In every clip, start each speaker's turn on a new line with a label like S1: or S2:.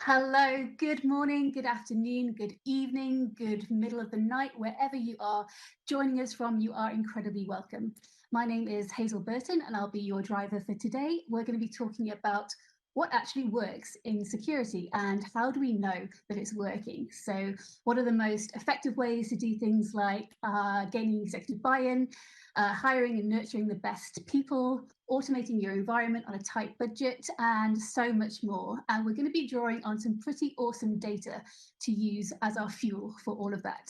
S1: Hello, good morning, good afternoon, good evening, good middle of the night, wherever you are joining us from, you are incredibly welcome. My name is Hazel Burton and I'll be your driver for today. We're going to be talking about what actually works in security and how do we know that it's working. So what are the most effective ways to do things like gaining executive buy-in, hiring and nurturing the best people, automating your environment on a tight budget, and so much more. And we're going to be drawing on some pretty awesome data to use as our fuel for all of that.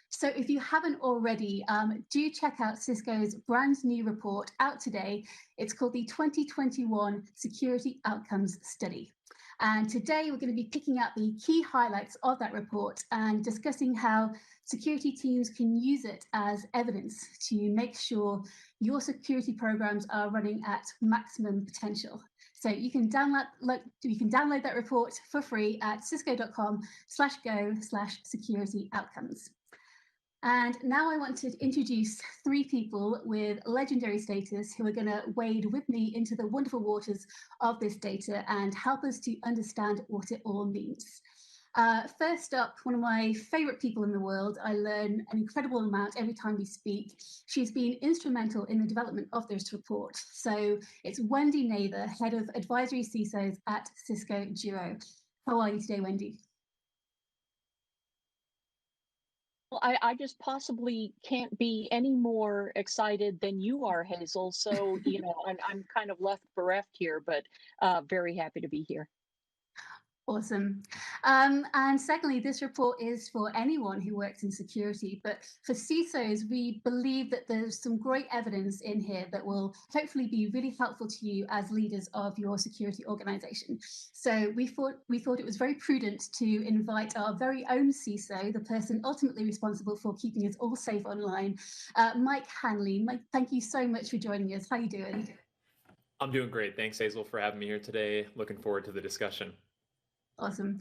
S1: So if you haven't already, do check out Cisco's brand new report out today. It's called the 2021 Security Outcomes Study. And today we're going to be picking out the key highlights of that report and discussing how security teams can use it as evidence to make sure your security programs are running at maximum potential. So you can download that report for free at cisco.com/go/security outcomes. And now I want to introduce three people with legendary status who are going to wade with me into the wonderful waters of this data and help us to understand what it all means. First up, one of my favorite people in the world. I learn an incredible amount every time we speak. She's been instrumental in the development of this report. So it's Wendy Nather, Head of Advisory CISOs at Cisco Duo. How are you today, Wendy?
S2: Well, I just possibly can't be any more excited than you are, Hazel. So, I'm kind of left bereft here, but very happy to be here.
S1: Awesome. And secondly, this report is for anyone who works in security, but for CISOs, we believe that there's some great evidence in here that will hopefully be really helpful to you as leaders of your security organization. So we thought it was very prudent to invite our very own CISO, the person ultimately responsible for keeping us all safe online, Mike Hanley. Mike, thank you so much for joining us. How are you doing?
S3: I'm doing great. Thanks, Hazel, for having me here today. Looking forward to the discussion.
S1: Awesome.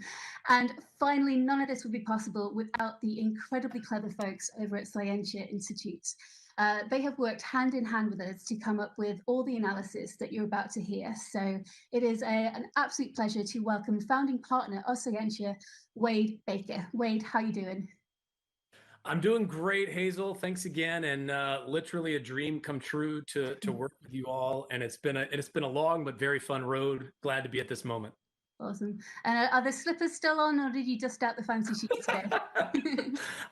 S1: And finally, none of this would be possible without the incredibly clever folks over at Scientia Institute. They have worked hand in hand with us to come up with all the analysis that you're about to hear. So it is an absolute pleasure to welcome founding partner of Scientia, Wade Baker. Wade, how are you doing?
S4: I'm doing great, Hazel. Thanks again, and literally a dream come true to work with you all. And it's been a long but very fun road. Glad to be at this moment.
S1: Awesome. And are the slippers still on, or did you dust out the fancy sheets today?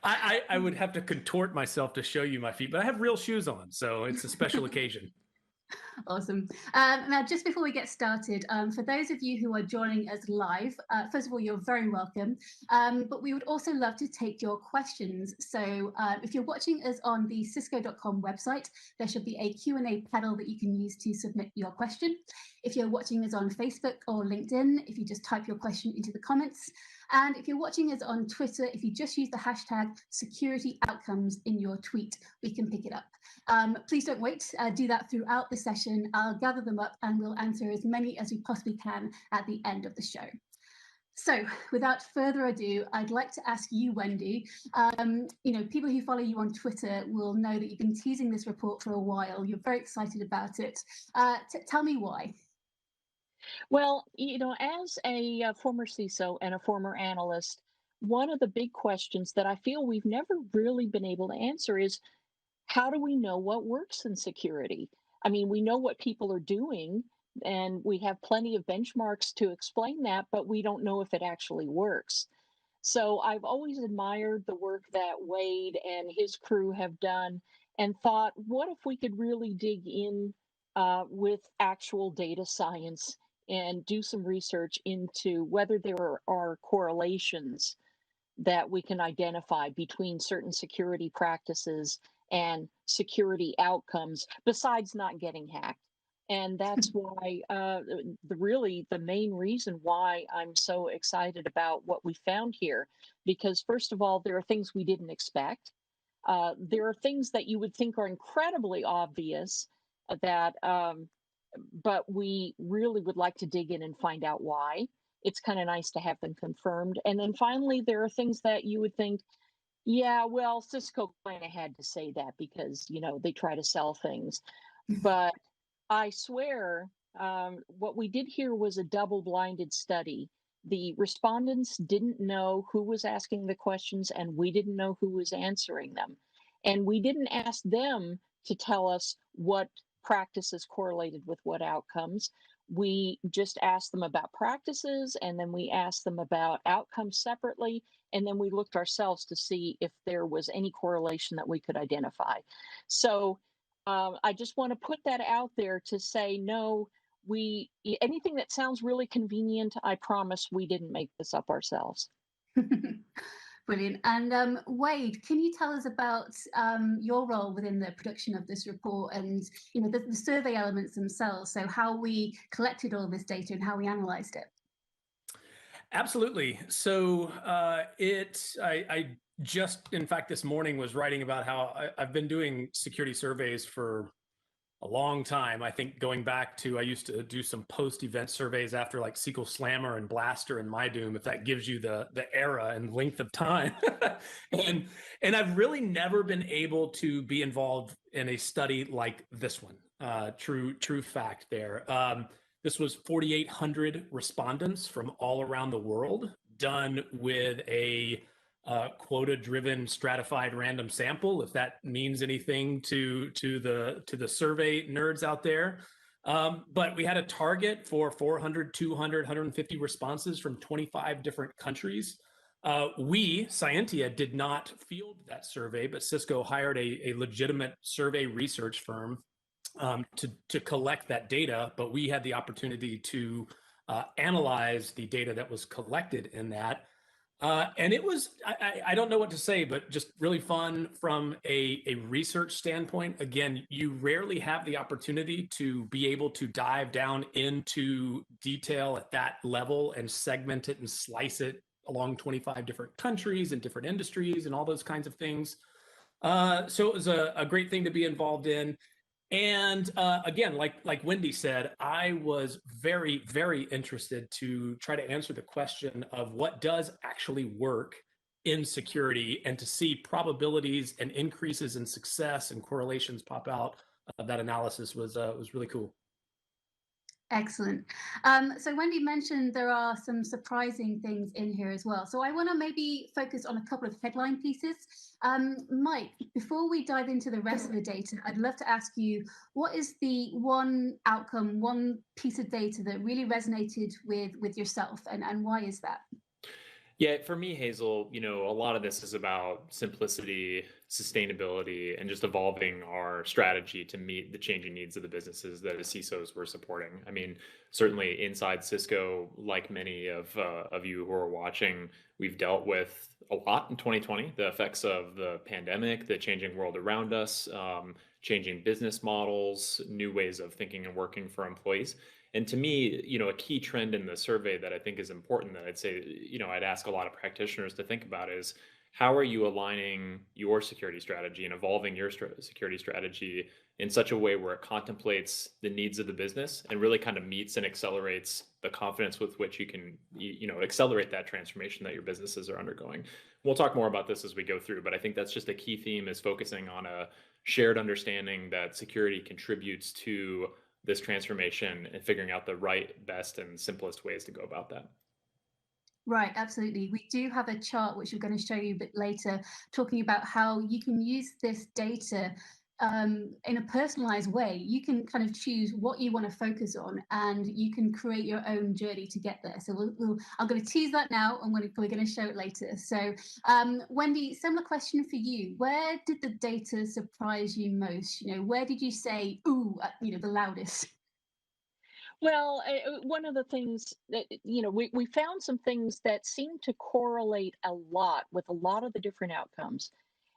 S4: I would have to contort myself to show you my feet, but I have real shoes on, so it's a special occasion.
S1: Awesome. Now, just before we get started, for those of you who are joining us live, first of all, you're very welcome. But we would also love to take your questions. So if you're watching us on the cisco.com website, there should be a Q&A panel that you can use to submit your question. If you're watching us on Facebook or LinkedIn, if you just type your question into the comments. And if you're watching us on Twitter, if you just use the hashtag security outcomes in your tweet, we can pick it up. Please don't wait, do that throughout the session. I'll gather them up and we'll answer as many as we possibly can at the end of the show. So without further ado, I'd like to ask you, Wendy, people who follow you on Twitter will know that you've been teasing this report for a while. You're very excited about it. Tell me why.
S2: Well, as a former CISO and a former analyst, one of the big questions that I feel we've never really been able to answer is how do we know what works in security? I mean, we know what people are doing, and we have plenty of benchmarks to explain that, but we don't know if it actually works. So I've always admired the work that Wade and his crew have done and thought, what if we could really dig in with actual data science and do some research into whether there are correlations that we can identify between certain security practices and security outcomes besides not getting hacked. And that's why the main reason why I'm so excited about what we found here, because first of all, there are things we didn't expect. There are things that you would think are incredibly obvious that, but we really would like to dig in and find out why. It's kind of nice to have them confirmed. And then finally, there are things that you would think, yeah, well, Cisco kind of had to say that because, they try to sell things. But I swear, what we did here was a double-blinded study. the respondents didn't know who was asking the questions, and we didn't know who was answering them. And we didn't ask them to tell us what practices correlated with what outcomes. We just asked them about practices, and then we asked them about outcomes separately, and then we looked ourselves to see if there was any correlation that we could identify. So I just want to put that out there to say, no, anything that sounds really convenient, I promise we didn't make this up ourselves.
S1: Brilliant. And Wade, can you tell us about your role within the production of this report and the survey elements themselves? So how we collected all this data and how we analysed it.
S4: Absolutely. So I just, in fact, this morning was writing about how I've been doing security surveys for a long time. I think going back to, I used to do some post-event surveys after like SQL Slammer and Blaster and MyDoom, if that gives you the era and length of time. and I've really never been able to be involved in a study like this one. True fact there. This was 4,800 respondents from all around the world, done with a quota-driven stratified random sample, if that means anything to the survey nerds out there. But we had a target for 400, 200, 150 responses from 25 different countries. We, Scientia, did not field that survey, but Cisco hired a legitimate survey research firm to collect that data. But we had the opportunity to analyze the data that was collected in that. And it was, I don't know what to say, but just really fun from a research standpoint. Again, you rarely have the opportunity to be able to dive down into detail at that level and segment it and slice it along 25 different countries and different industries and all those kinds of things. So it was a great thing to be involved in. And again, like Wendy said, I was very, very interested to try to answer the question of what does actually work in security, and to see probabilities and increases in success and correlations pop out of that analysis was really cool.
S1: Excellent. So Wendy mentioned there are some surprising things in here as well. So I want to maybe focus on a couple of headline pieces. Mike, before we dive into the rest of the data, I'd love to ask you, what is the one outcome, one piece of data that really resonated with yourself, and why is that?
S3: Yeah, for me, Hazel, a lot of this is about simplicity, sustainability, and just evolving our strategy to meet the changing needs of the businesses that as CISOs we're supporting. I mean, certainly inside Cisco, like many of you who are watching, we've dealt with a lot in 2020, the effects of the pandemic, the changing world around us, changing business models, new ways of thinking and working for employees. And to me, a key trend in the survey that I think is important that I'd say, I'd ask a lot of practitioners to think about is, how are you aligning your security strategy and evolving your security strategy in such a way where it contemplates the needs of the business and really kind of meets and accelerates the confidence with which you can, accelerate that transformation that your businesses are undergoing. We'll talk more about this as we go through, but I think that's just a key theme, is focusing on a shared understanding that security contributes to this transformation and figuring out the right, best, and simplest ways to go about that.
S1: Right, absolutely. We do have a chart which we're going to show you a bit later, talking about how you can use this data in a personalized way. You can kind of choose what you want to focus on, and you can create your own journey to get there. So I'm going to tease that now, and we're going to show it later. So Wendy, similar question for you. Where did the data surprise you most? Where did you say, ooh, the loudest?
S2: Well, one of the things that, we found some things that seem to correlate a lot with a lot of the different outcomes.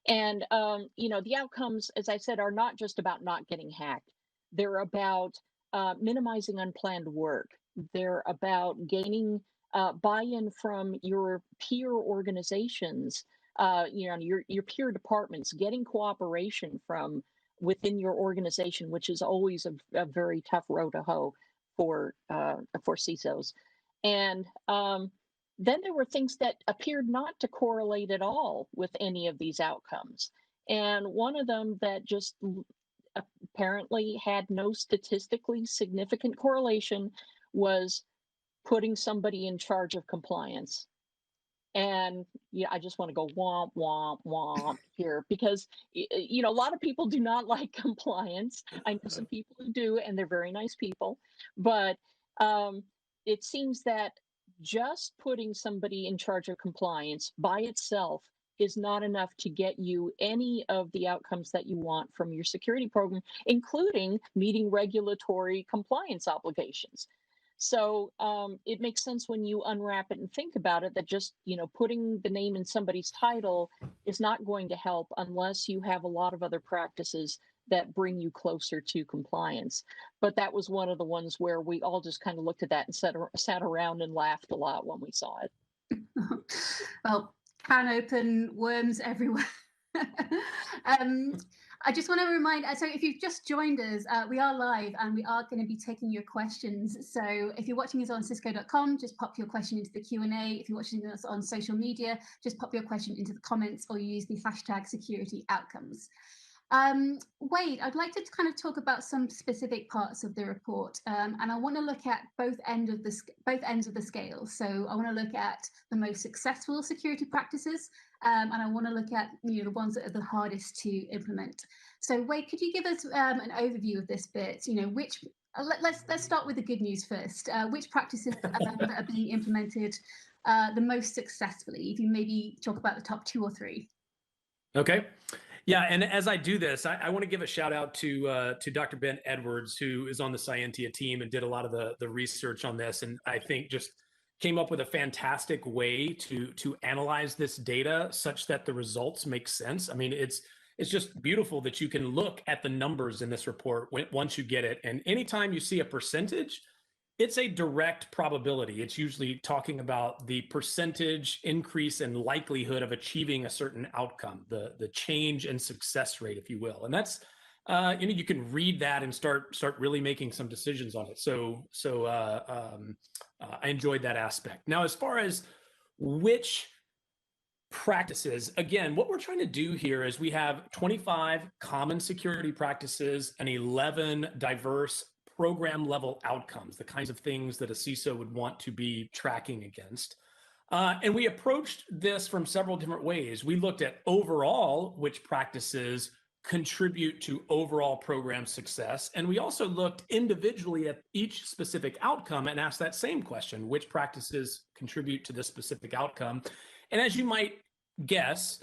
S2: And, the outcomes, as I said, are not just about not getting hacked. They're about minimizing unplanned work. They're about gaining buy-in from your peer organizations, your peer departments, getting cooperation from within your organization, which is always a very tough row to hoe for CISOs. And then there were things that appeared not to correlate at all with any of these outcomes. And one of them that just apparently had no statistically significant correlation was putting somebody in charge of compliance. And yeah, I just want to go womp womp womp here because a lot of people do not like compliance. I know some people who do, and they're very nice people. But um, it seems that just putting somebody in charge of compliance by itself is not enough to get you any of the outcomes that you want from your security program, including meeting regulatory compliance obligations. So it makes sense when you unwrap it and think about it that just putting the name in somebody's title is not going to help unless you have a lot of other practices that bring you closer to compliance. But that was one of the ones where we all just kind of looked at that and sat around and laughed a lot when we saw it.
S1: Well, can open, worms everywhere. I just want to remind, so if you've just joined us, we are live and we are going to be taking your questions. So if you're watching us on cisco.com, just pop your question into the Q&A. If you're watching us on social media, just pop your question into the comments or use the hashtag security outcomes. Wade, I'd like to kind of talk about some specific parts of the report, and I want to look at both ends of the scale. So I want to look at the most successful security practices, and I want to look at the ones that are the hardest to implement. So Wade, could you give us an overview of this bit? Let's start with the good news first. Which practices that are being implemented the most successfully? If you maybe talk about the top 2 or 3.
S4: Okay. Yeah, and as I do this, I want to give a shout out to Dr. Ben Edwards, who is on the Scientia team and did a lot of the research on this, and I think just came up with a fantastic way to analyze this data such that the results make sense. I mean, it's just beautiful that you can look at the numbers in this report once you get it, and anytime you see a percentage, it's a direct probability. It's usually talking about the percentage increase in likelihood of achieving a certain outcome, the change in success rate, if you will. And that's, you can read that and start really making some decisions on it. So I enjoyed that aspect. Now, as far as which practices, again, what we're trying to do here is we have 25 common security practices and 11 diverse program level outcomes, the kinds of things that a CISO would want to be tracking against. And we approached this from several different ways. We looked at overall which practices contribute to overall program success. And we also looked individually at each specific outcome and asked that same question, which practices contribute to this specific outcome? And as you might guess,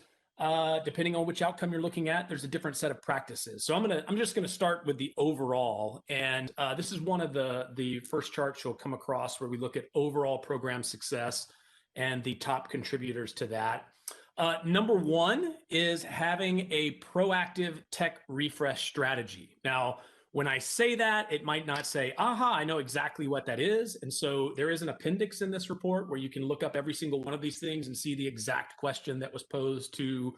S4: depending on which outcome you're looking at, there's a different set of practices. So I'm just going to start with the overall, and this is one of the first charts you'll come across where we look at overall program success and the top contributors to that. Number 1 is having a proactive tech refresh strategy. Now, when I say that, it might not say, aha, I know exactly what that is. And so there is an appendix in this report where you can look up every single one of these things and see the exact question that was posed to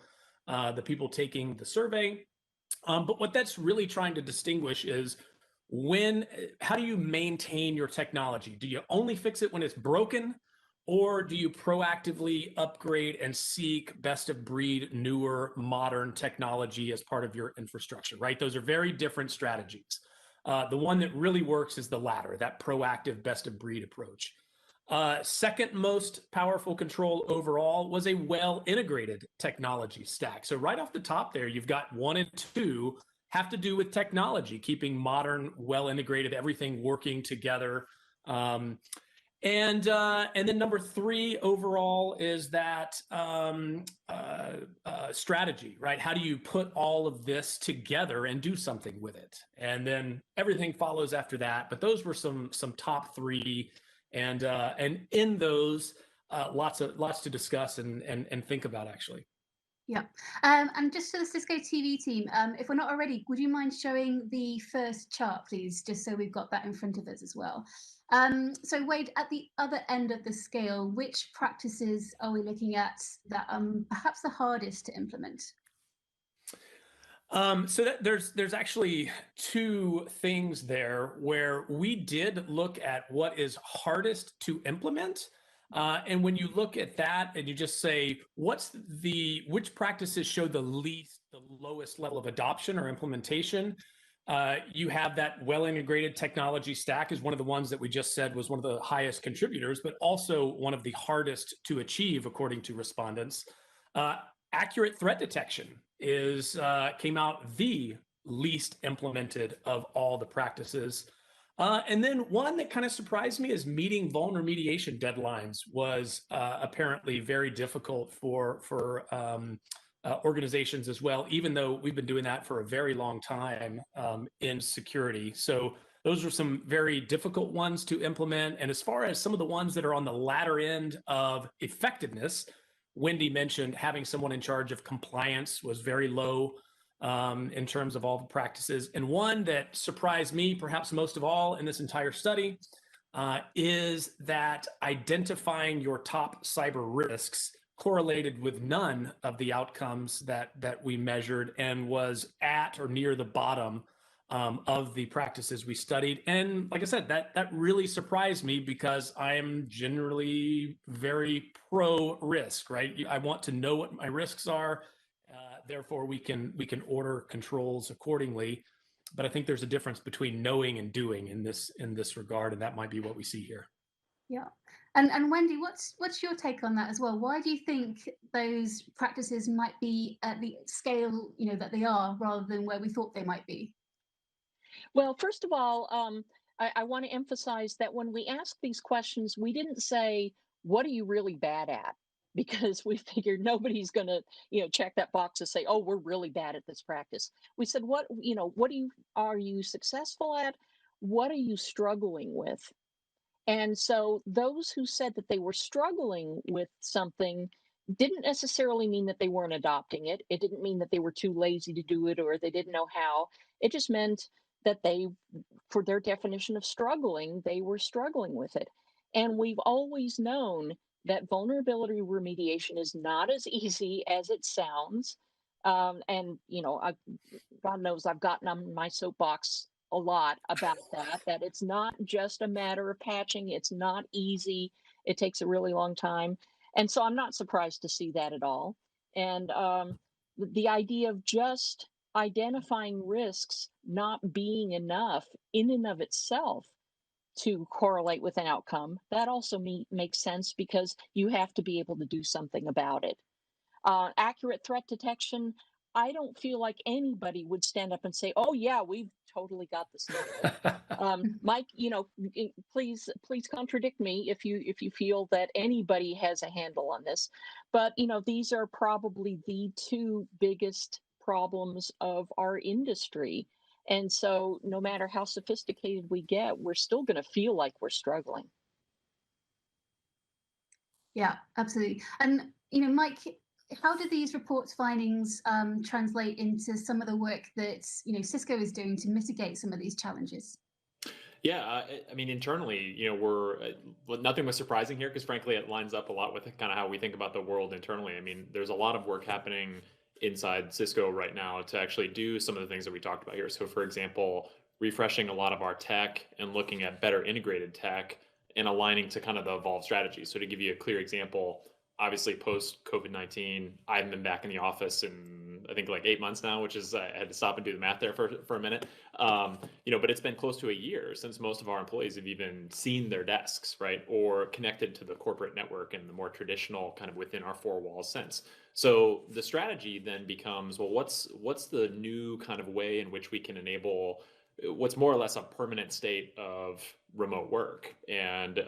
S4: the people taking the survey. But what that's really trying to distinguish is how do you maintain your technology? Do you only fix it when it's broken? Or do you proactively upgrade and seek best of breed, newer, modern technology as part of your infrastructure, right? Those are very different strategies. The one that really works is the latter, that proactive best of breed approach. Second most powerful control overall was a well-integrated technology stack. So right off the top there, you've got 1 and 2 have to do with technology, keeping modern, well-integrated, everything working together. And then number 3 overall is that strategy, right? How do you put all of this together and do something with it? And then everything follows after that. But those were some top 3, and in those, lots to discuss and think about actually.
S1: Yeah, and just to the Cisco TV team, if we're not already, would you mind showing the first chart, please, just so we've got that in front of us as well? So Wade, at the other end of the scale, which practices are we looking at that perhaps the hardest to implement?
S4: So there's actually 2 things there where we did look at what is hardest to implement. And when you look at that and you just say, which practices show the lowest level of adoption or implementation, You have that well-integrated technology stack is one of the ones that we just said was one of the highest contributors, but also one of the hardest to achieve, according to respondents. Accurate threat detection came out the least implemented of all the practices. And then one that kind of surprised me is meeting vulnerability deadlines was apparently very difficult for organizations as well, even though we've been doing that for a very long time in security. So those are some very difficult ones to implement. And as far as some of the ones that are on the latter end of effectiveness, Wendy mentioned having someone in charge of compliance was very low in terms of all the practices. And one that surprised me perhaps most of all in this entire study is that identifying your top cyber risks correlated with none of the outcomes that we measured and was at or near the bottom of the practices we studied. And like I said, that really surprised me because I am generally very pro risk, right? I want to know what my risks are. Therefore, we can order controls accordingly. But I think there's a difference between knowing and doing in this regard, and that might be what we see here.
S1: Yeah. And Wendy, what's your take on that as well? Why do you think those practices might be at the scale, that they are, rather than where we thought they might be?
S2: Well, first of all, I want to emphasize that when we ask these questions, we didn't say, what are you really bad at? Because we figured nobody's going to, check that box and say, oh, we're really bad at this practice. We said, what are you successful at? What are you struggling with? And so those who said that they were struggling with something didn't necessarily mean that they weren't adopting it. It didn't mean that they were too lazy to do it or they didn't know how. It just meant that they, for their definition of struggling, they were struggling with it. And we've always known that vulnerability remediation is not as easy as it sounds. And, God knows I've gotten on my soapbox a lot about that it's not just a matter of patching. It's not easy. It takes a really long time. And so I'm not surprised to see that at all. And the idea of just identifying risks not being enough in and of itself to correlate with an outcome, that also makes sense because you have to be able to do something about it. Accurate threat detection, I don't feel like anybody would stand up and say, "Oh yeah, we've totally got this nailed." Mike, please contradict me if you feel that anybody has a handle on this. But these are probably the two biggest problems of our industry. And so no matter how sophisticated we get, we're still going to feel like we're struggling.
S1: Yeah, absolutely. And Mike, how do these reports findings translate into some of the work that Cisco is doing to mitigate some of these challenges?
S3: Yeah, I mean, internally, nothing was surprising here because frankly, it lines up a lot with kind of how we think about the world internally. I mean, there's a lot of work happening inside Cisco right now to actually do some of the things that we talked about here. So for example, refreshing a lot of our tech and looking at better integrated tech and aligning to kind of the evolved strategy. So to give you a clear example, obviously post COVID-19, I haven't been back in the office in I think like 8 months now, which is I had to stop and do the math there for a minute. But it's been close to a year since most of our employees have even seen their desks, right, or connected to the corporate network in the more traditional kind of within our four walls sense. So the strategy then becomes, well, what's the new kind of way in which we can enable what's more or less a permanent state of remote work, and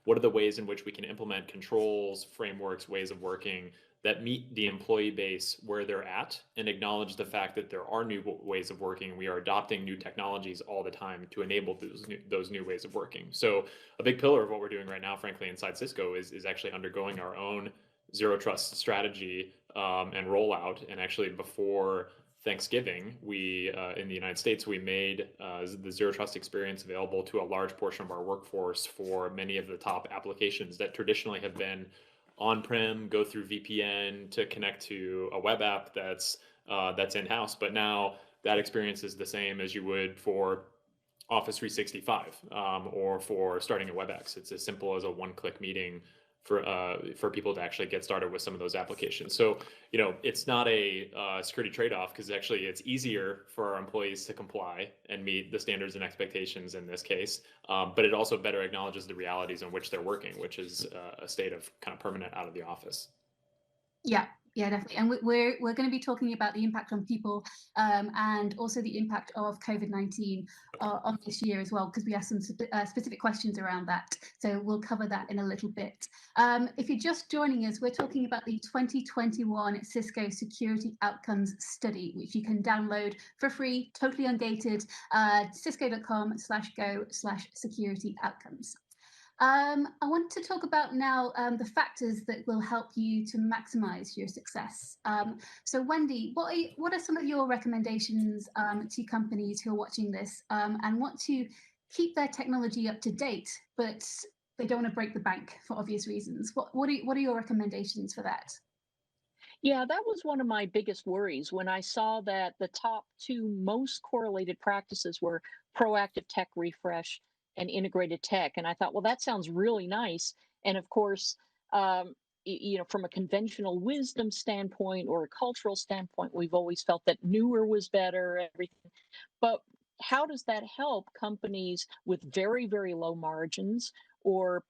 S3: what are the ways in which we can implement controls, frameworks, ways of working that meet the employee base where they're at and acknowledge the fact that there are new ways of working. We are adopting new technologies all the time to enable those new ways of working. So a big pillar of what we're doing right now, frankly, inside Cisco is actually undergoing our own zero trust strategy and rollout. And actually before Thanksgiving, we in the United States, we made the zero trust experience available to a large portion of our workforce for many of the top applications that traditionally have been on-prem, go through VPN to connect to a web app that's in-house. But now that experience is the same as you would for Office 365 or for starting a WebEx. It's as simple as a one-click meeting for people to actually get started with some of those applications. So, it's not a security trade-off, because actually it's easier for our employees to comply and meet the standards and expectations in this case. But it also better acknowledges the realities in which they're working, which is a state of kind of permanent out of the office.
S1: Yeah, definitely. And we're going to be talking about the impact on people, and also the impact of COVID-19 on this year as well, because we have some specific questions around that. So we'll cover that in a little bit. If you're just joining us, we're talking about the 2021 Cisco Security Outcomes Study, which you can download for free, totally ungated, cisco.com/go/security outcomes. I want to talk about now the factors that will help you to maximize your success. So Wendy, what are some of your recommendations to companies who are watching this and want to keep their technology up to date, but they don't want to break the bank for obvious reasons? What are your recommendations for that?
S2: Yeah, that was one of my biggest worries when I saw that the top two most correlated practices were proactive tech refresh and integrated tech. And I thought, well, that sounds really nice. And of course, from a conventional wisdom standpoint or a cultural standpoint, we've always felt that newer was better, everything. But how does that help companies with very, very low margins, or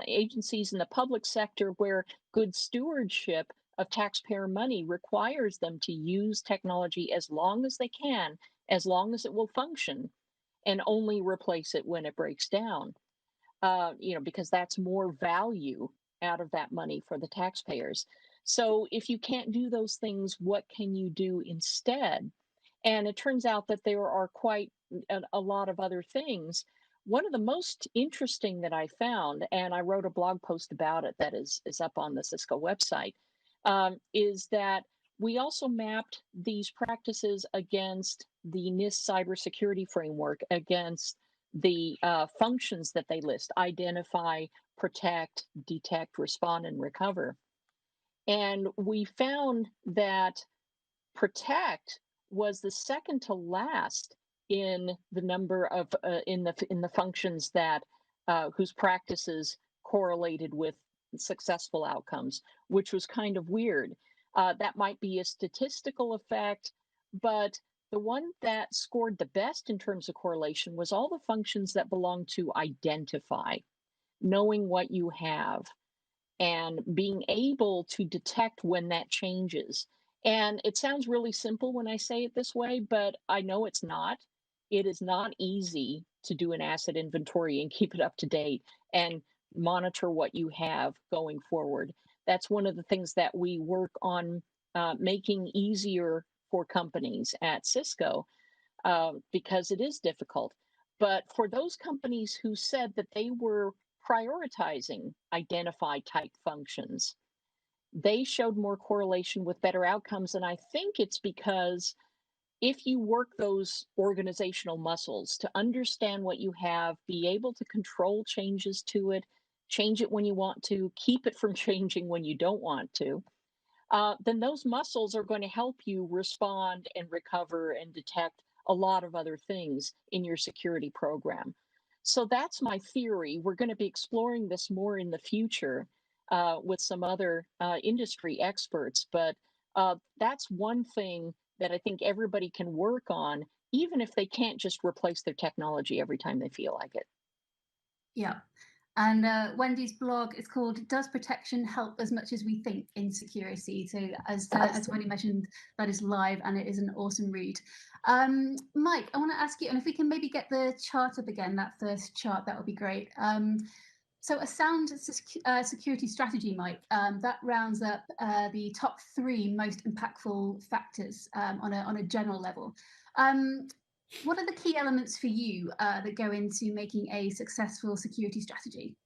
S2: agencies in the public sector where good stewardship of taxpayer money requires them to use technology as long as they can, as long as it will function, and only replace it when it breaks down, because that's more value out of that money for the taxpayers. So if you can't do those things, what can you do instead? And it turns out that there are quite a lot of other things. One of the most interesting that I found, and I wrote a blog post about it that is up on the Cisco website, is that we also mapped these practices against the NIST cybersecurity framework, against the functions that they list: identify, protect, detect, respond, and recover. And we found that protect was the second to last in the number of in the functions that whose practices correlated with successful outcomes, which was kind of weird. That might be a statistical effect, but the one that scored the best in terms of correlation was all the functions that belong to identify, knowing what you have, and being able to detect when that changes. And it sounds really simple when I say it this way, but I know it's not. It is not easy to do an asset inventory and keep it up to date and monitor what you have going forward. That's one of the things that we work on making easier for companies at Cisco, because it is difficult. But for those companies who said that they were prioritizing identify type functions, they showed more correlation with better outcomes. And I think it's because if you work those organizational muscles to understand what you have, be able to control changes to it, change it when you want to, keep it from changing when you don't want to, then those muscles are going to help you respond and recover and detect a lot of other things in your security program. So that's my theory. We're going to be exploring this more in the future with some other industry experts, but that's one thing that I think everybody can work on, even if they can't just replace their technology every time they feel like it.
S1: Yeah. And Wendy's blog is called "Does Protection Help as Much as We Think in Security?" So as Wendy mentioned, that is live and it is an awesome read. Mike, I want to ask you, and if we can maybe get the chart up again, that first chart, that would be great. So a sound security strategy, Mike, that rounds up the top 3 most impactful factors on a general level. What are the key elements for you that go into making a successful security strategy?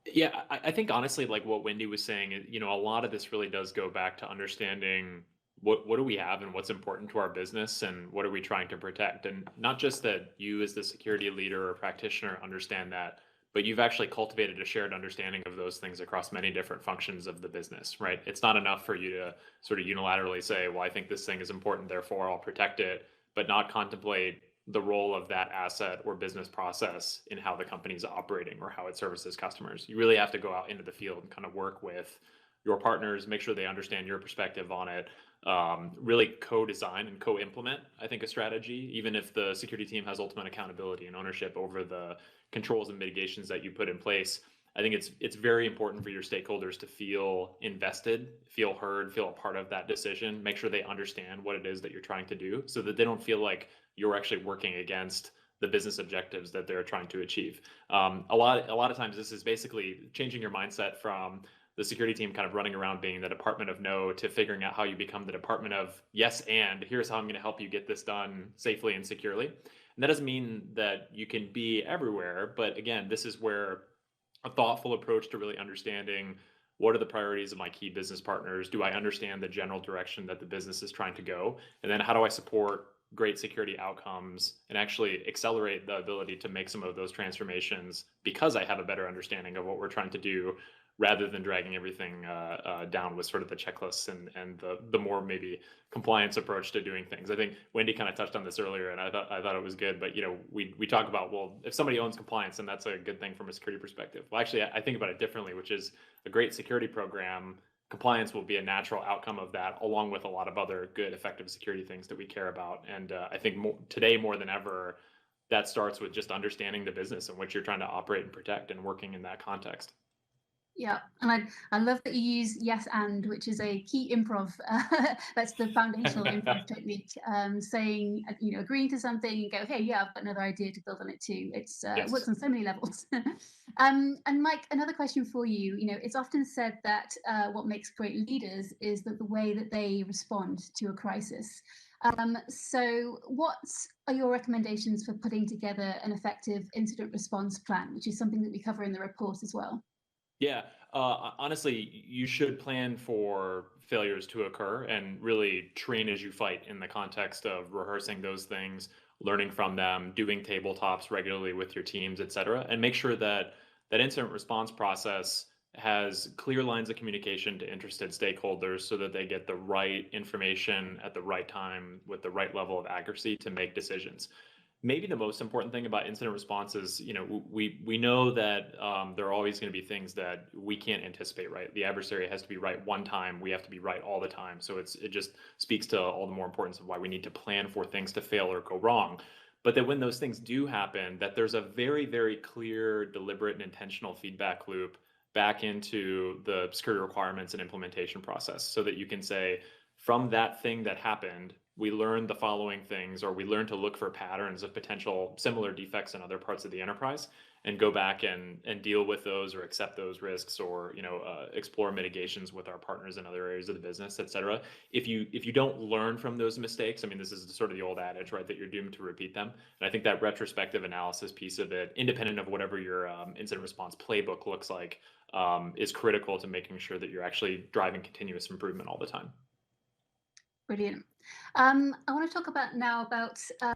S3: Yeah, I think honestly, like what Wendy was saying, a lot of this really does go back to understanding what do we have and what's important to our business and what are we trying to protect. And not just that you as the security leader or practitioner understand that, but you've actually cultivated a shared understanding of those things across many different functions of the business, right? It's not enough for you to sort of unilaterally say, well, I think this thing is important, therefore I'll protect it, but not contemplate the role of that asset or business process in how the company's operating or how it services customers. You really have to go out into the field and kind of work with your partners, make sure they understand your perspective on it, really co-design and co-implement, I think, a strategy, even if the security team has ultimate accountability and ownership over the controls and mitigations that you put in place. I think it's very important for your stakeholders to feel invested, feel heard, feel a part of that decision, make sure they understand what it is that you're trying to do so that they don't feel like you're actually working against the business objectives that they're trying to achieve. A lot of times this is basically changing your mindset from the security team kind of running around being the department of no to figuring out how you become the department of yes, and here's how I'm going to help you get this done safely and securely. And that doesn't mean that you can be everywhere, but again, this is where a thoughtful approach to really understanding what are the priorities of my key business partners? Do I understand the general direction that the business is trying to go? And then how do I support great security outcomes and actually accelerate the ability to make some of those transformations because I have a better understanding of what we're trying to do, rather than dragging everything down with sort of the checklists and the more maybe compliance approach to doing things. I think Wendy kind of touched on this earlier, and I thought it was good. But we talk about, well, if somebody owns compliance, then that's a good thing from a security perspective. Well, actually, I think about it differently, which is a great security program. Compliance will be a natural outcome of that, along with a lot of other good, effective security things that we care about. And I think today more than ever, that starts with just understanding the business and what you're trying to operate and protect, and working in that context.
S1: Yeah, and I love that you use yes and, which is a key improv. That's the foundational improv technique. Saying, agreeing to something and go, hey, yeah, I've got another idea to build on it too. It's
S3: Yes.
S1: It works on so many levels. And Mike, another question for you. It's often said that what makes great leaders is that the way that they respond to a crisis. So what are your recommendations for putting together an effective incident response plan, which is something that we cover in the report as well?
S3: Yeah, honestly, you should plan for failures to occur and really train as you fight in the context of rehearsing those things, learning from them, doing tabletops regularly with your teams, et cetera, and make sure that that incident response process has clear lines of communication to interested stakeholders so that they get the right information at the right time with the right level of accuracy to make decisions. Maybe the most important thing about incident response is, we know that there are always going to be things that we can't anticipate, right? The adversary has to be right one time. We have to be right all the time. So it just speaks to all the more importance of why we need to plan for things to fail or go wrong. But that when those things do happen, that there's a very, very clear, deliberate, and intentional feedback loop back into the security requirements and implementation process, so that you can say, from that thing that happened, we learned the following things, or we learned to look for patterns of potential similar defects in other parts of the enterprise, and go back and deal with those, or accept those risks, or explore mitigations with our partners in other areas of the business, et cetera. If you don't learn from those mistakes, I mean, this is sort of the old adage, right, that you're doomed to repeat them. And I think that retrospective analysis piece of it, independent of whatever your incident response playbook looks like, is critical to making sure that you're actually driving continuous improvement all the time.
S1: Brilliant. I want to talk about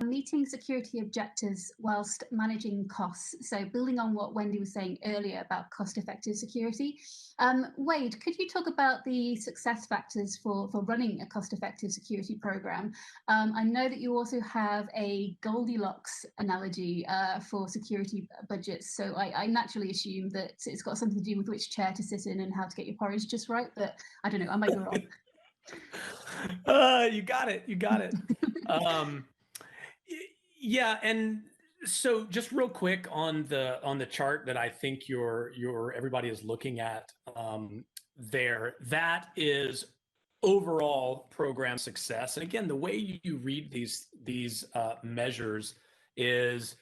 S1: meeting security objectives whilst managing costs. So building on what Wendy was saying earlier about cost-effective security. Wade, could you talk about the success factors for running a cost-effective security program? I know that you also have a Goldilocks analogy for security budgets. So I naturally assume that it's got something to do with which chair to sit in and how to get your porridge just right. But I don't know, I might be wrong.
S4: You got it. Yeah, and so just real quick on the chart that I think everybody is looking at there, that is overall program success. And again, the way you read these measures is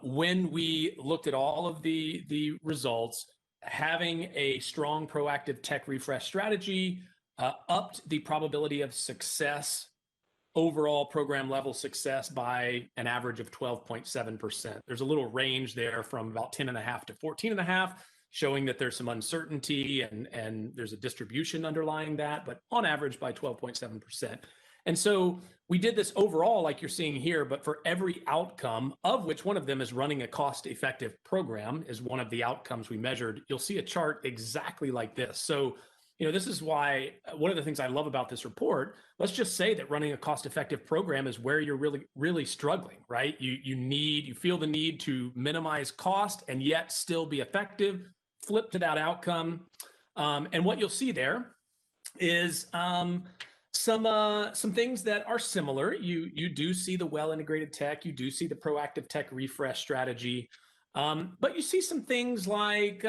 S4: when we looked at all of the results, having a strong proactive tech refresh strategy upped the probability of success, overall program level success, by an average of 12.7%. There's a little range there from about 10.5 to 14.5, showing that there's some uncertainty and there's a distribution underlying that, but on average by 12.7%. And so we did this overall, like you're seeing here, but for every outcome, of which one of them is running a cost-effective program, is one of the outcomes we measured. You'll see a chart exactly like this. So this is why one of the things I love about this report, let's just say that running a cost-effective program is where you're really, really struggling, right? You feel the need to minimize cost and yet still be effective, flip to that outcome. And what you'll see there is some things that are similar. You do see the well-integrated tech, you do see the proactive tech refresh strategy. But you see some things like,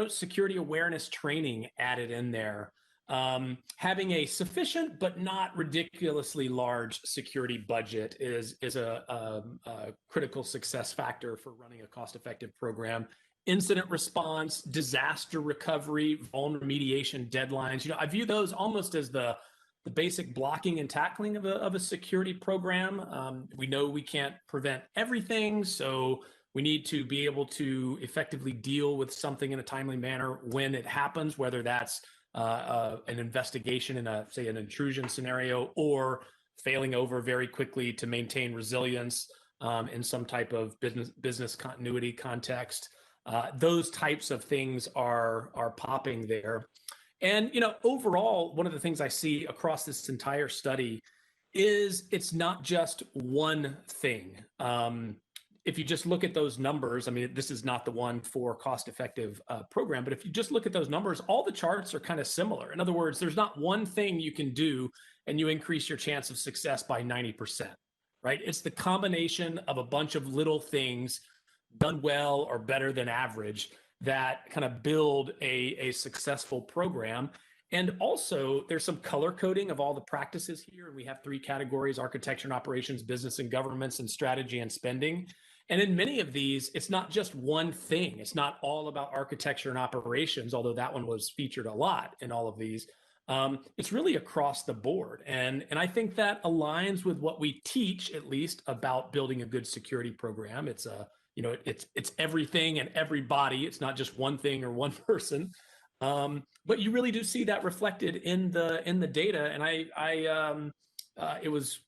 S4: security awareness training added in there, having a sufficient but not ridiculously large security budget is a critical success factor for running a cost-effective program. Incident response, disaster recovery, vulnerability remediation deadlines. I view those almost as the basic blocking and tackling of a security program. We know we can't prevent everything, so we need to be able to effectively deal with something in a timely manner when it happens, whether that's an investigation in say an intrusion scenario, or failing over very quickly to maintain resilience in some type of business continuity context. Those types of things are popping there. And overall, one of the things I see across this entire study is it's not just one thing. If you just look at those numbers, I mean, this is not the one for cost-effective program, but if you just look at those numbers, all the charts are kind of similar. In other words, there's not one thing you can do and you increase your chance of success by 90%, right? It's the combination of a bunch of little things done well or better than average that kind of build a successful program. And also, there's some color coding of all the practices here. And we have 3 categories: architecture and operations, business and governments, and strategy and spending. And in many of these, it's not just one thing. It's not all about architecture and operations, although that one was featured a lot in all of these. It's really across the board. And I think that aligns with what we teach, at least, about building a good security program. It's it's everything and everybody. It's not just one thing or one person. But you really do see that reflected in the data. And it was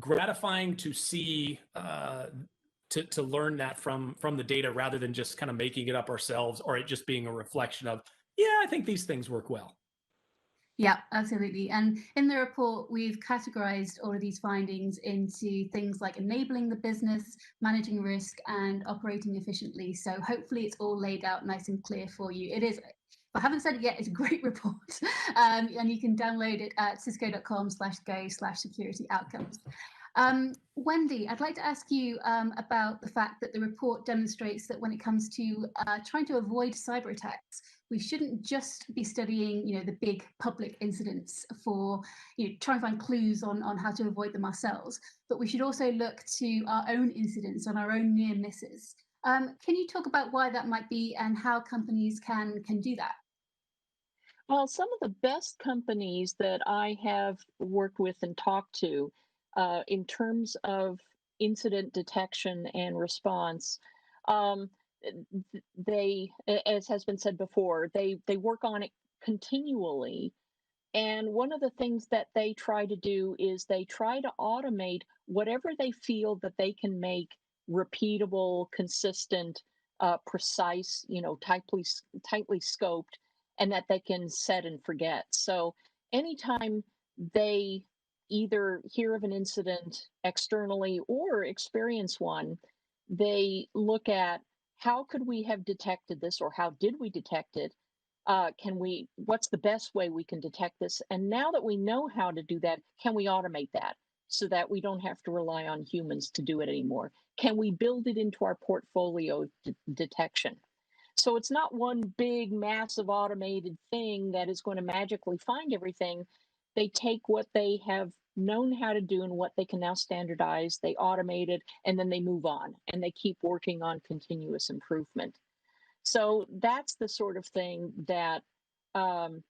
S4: gratifying to see to learn that from the data, rather than just kind of making it up ourselves, or it just being a reflection of, I think these things work well.
S1: Yeah, absolutely. And in the report, we've categorized all of these findings into things like enabling the business, managing risk, and operating efficiently. So hopefully it's all laid out nice and clear for you. It is, if I haven't said it yet, it's a great report. And you can download it at cisco.com/go/security outcomes. Wendy, I'd like to ask you about the fact that the report demonstrates that when it comes to trying to avoid cyber attacks, we shouldn't just be studying, the big public incidents for, trying to find clues on how to avoid them ourselves, but we should also look to our own incidents and our own near misses. Can you talk about why that might be and how companies can do that?
S2: Well, some of the best companies that I have worked with and talked to in terms of incident detection and response, um, they, as has been said before, they work on it continually. And one of the things that they try to do is they try to automate whatever they feel that they can make repeatable, consistent, precise, tightly scoped, and that they can set and forget. So anytime they either hear of an incident externally or experience one, they look at how could we have detected this, or how did we detect it? What's the best way we can detect this? And now that we know how to do that, can we automate that so that we don't have to rely on humans to do it anymore? Can we build it into our portfolio detection? So it's not one big, massive automated thing that is going to magically find everything. They take what they have known how to do and what they can now standardize, they automate it, and then they move on and they keep working on continuous improvement. So that's the sort of thing that um,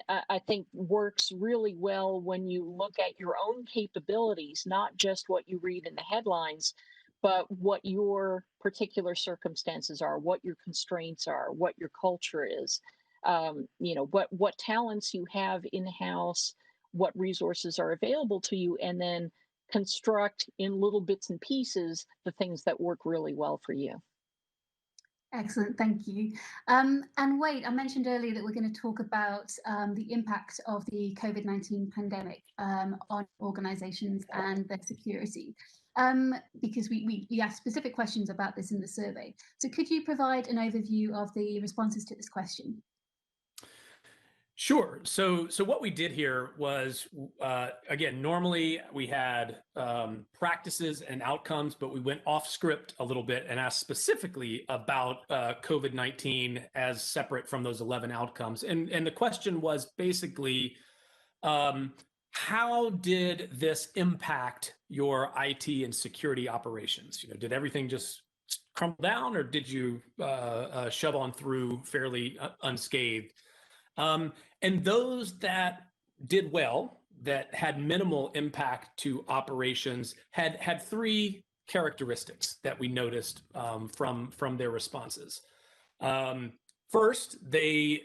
S2: I think works really well when you look at your own capabilities, not just what you read in the headlines, but what your particular circumstances are, what your constraints are, what your culture is, what talents you have in house, what resources are available to you, and then construct in little bits and pieces the things that work really well for you.
S1: Excellent, thank you. And Wade, I mentioned earlier that we're going to talk about the impact of the COVID-19 pandemic on organizations and their security, because we asked specific questions about this in the survey. So could you provide an overview of the responses to this question?
S4: Sure. So what we did here was, again, normally we had practices and outcomes, but we went off script a little bit and asked specifically about COVID-19 as separate from those 11 outcomes. And the question was basically, how did this impact your IT and security operations? You know, did everything just crumble down, or did you shove on through fairly unscathed? And those that did well, that had minimal impact to operations, had three characteristics that we noticed from their responses. First, they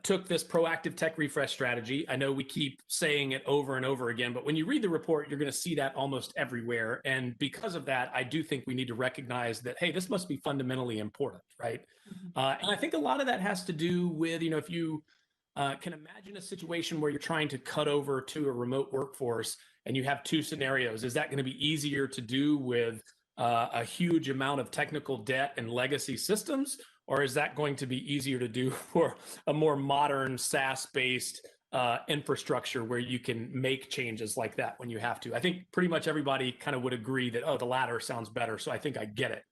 S4: took this proactive tech refresh strategy. I know we keep saying it over and over again, but when you read the report, you're going to see that almost everywhere. And because of that, I do think we need to recognize that, hey, this must be fundamentally important, right? And I think a lot of that has to do with, you know, if you can imagine a situation where you're trying to cut over to a remote workforce and you have two scenarios. Is that going to be easier to do with a huge amount of technical debt and legacy systems? Or is that going to be easier to do for a more modern SaaS-based infrastructure where you can make changes like that when you have to? I think pretty much everybody kind of would agree that, oh, the latter sounds better. So I think I get it.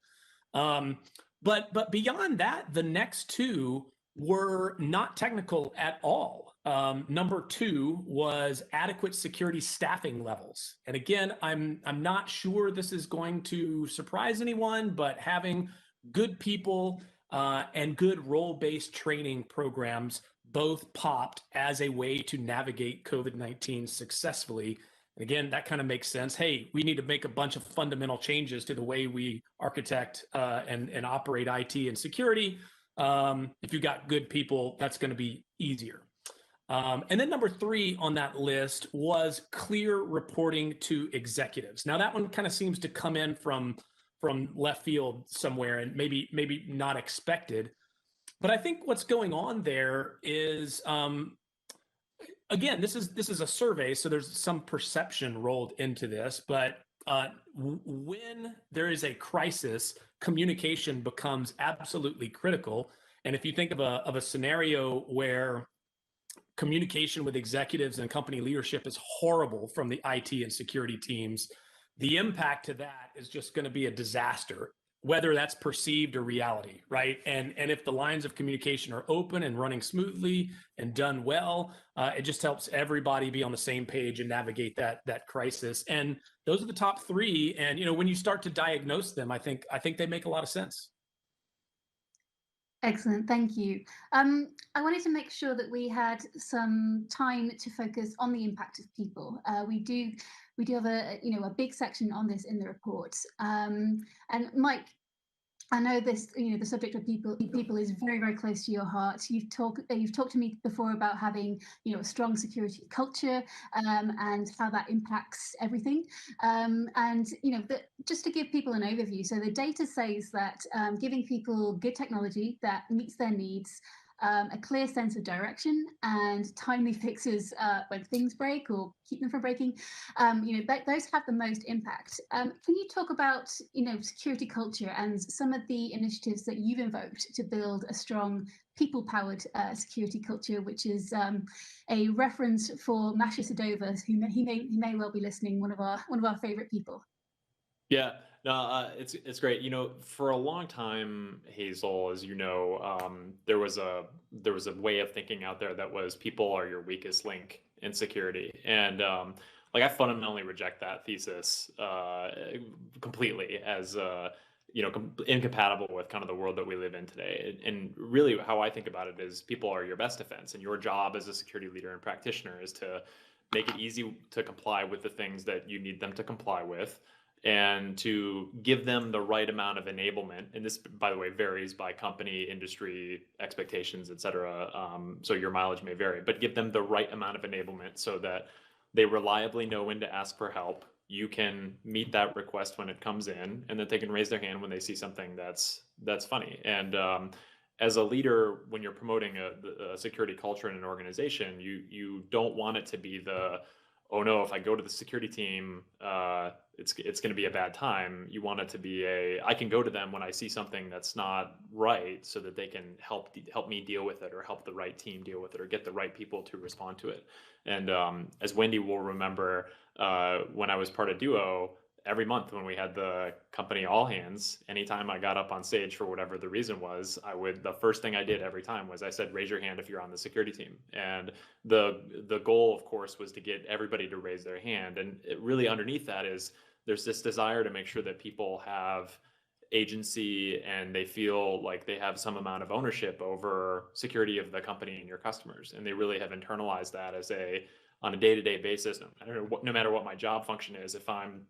S4: But beyond that, the next two were not technical at all. Number two was adequate security staffing levels. And again, I'm not sure this is going to surprise anyone, but having good people and good role-based training programs both popped as a way to navigate COVID-19 successfully. And again, that kind of makes sense. Hey, we need to make a bunch of fundamental changes to the way we architect and operate IT and security. If you've got good people, that's going to be easier. And then number three on that list was clear reporting to executives. Now that one kind of seems to come in from left field somewhere and maybe not expected. But I think what's going on there is, again, this is a survey, so there's some perception rolled into this. But when there is a crisis, communication becomes absolutely critical. And if you think of a scenario where communication with executives and company leadership is horrible from the IT and security teams, the impact to that is just going to be a disaster, whether that's perceived or reality, right? And if the lines of communication are open and running smoothly and done well, it just helps everybody be on the same page and navigate that crisis. And those are the top three. And, you know, when you start to diagnose them, I think they make a lot of sense.
S1: Excellent, thank you. I wanted to make sure that we had some time to focus on the impact of people. We do have a big section on this in the report. And Mike, I know this, the subject of people is very, very close to your heart. You've talked to me before about having, a strong security culture and how that impacts everything. Just to give people an overview, so the data says that giving people good technology that meets their needs, a clear sense of direction, and timely fixes when things break or keep them from breaking, those have the most impact. Can you talk about security culture and some of the initiatives that you've invoked to build a strong people-powered security culture, which is a reference for Masha Sadova, who he may well be listening, one of our favorite people.
S3: Yeah, no, it's great. For a long time, Hazel, as you know, there was a way of thinking out there that was people are your weakest link in security, and I fundamentally reject that thesis completely as incompatible with kind of the world that we live in today. And really, how I think about it is people are your best defense, and your job as a security leader and practitioner is to make it easy to comply with the things that you need them to comply with, and to give them the right amount of enablement. And this, by the way, varies by company, industry, expectations, et cetera. So your mileage may vary, but give them the right amount of enablement so that they reliably know when to ask for help. You can meet that request when it comes in, and that they can raise their hand when they see something that's that's funny. And as a leader, when you're promoting a security culture in an organization, you don't want it to be the, oh no, if I go to the security team, it's going to be a bad time. You want it to be I can go to them when I see something that's not right, so that they can help me deal with it, or help the right team deal with it, or get the right people to respond to it. And as Wendy will remember, when I was part of Duo, every month when we had the company all hands, anytime I got up on stage for whatever the reason was, the first thing I did every time was I said, raise your hand if you're on the security team. And the goal, of course, was to get everybody to raise their hand. And really underneath that is there's this desire to make sure that people have agency and they feel like they have some amount of ownership over security of the company and your customers. And they really have internalized that as on a day-to-day basis. No matter what my job function is, if I'm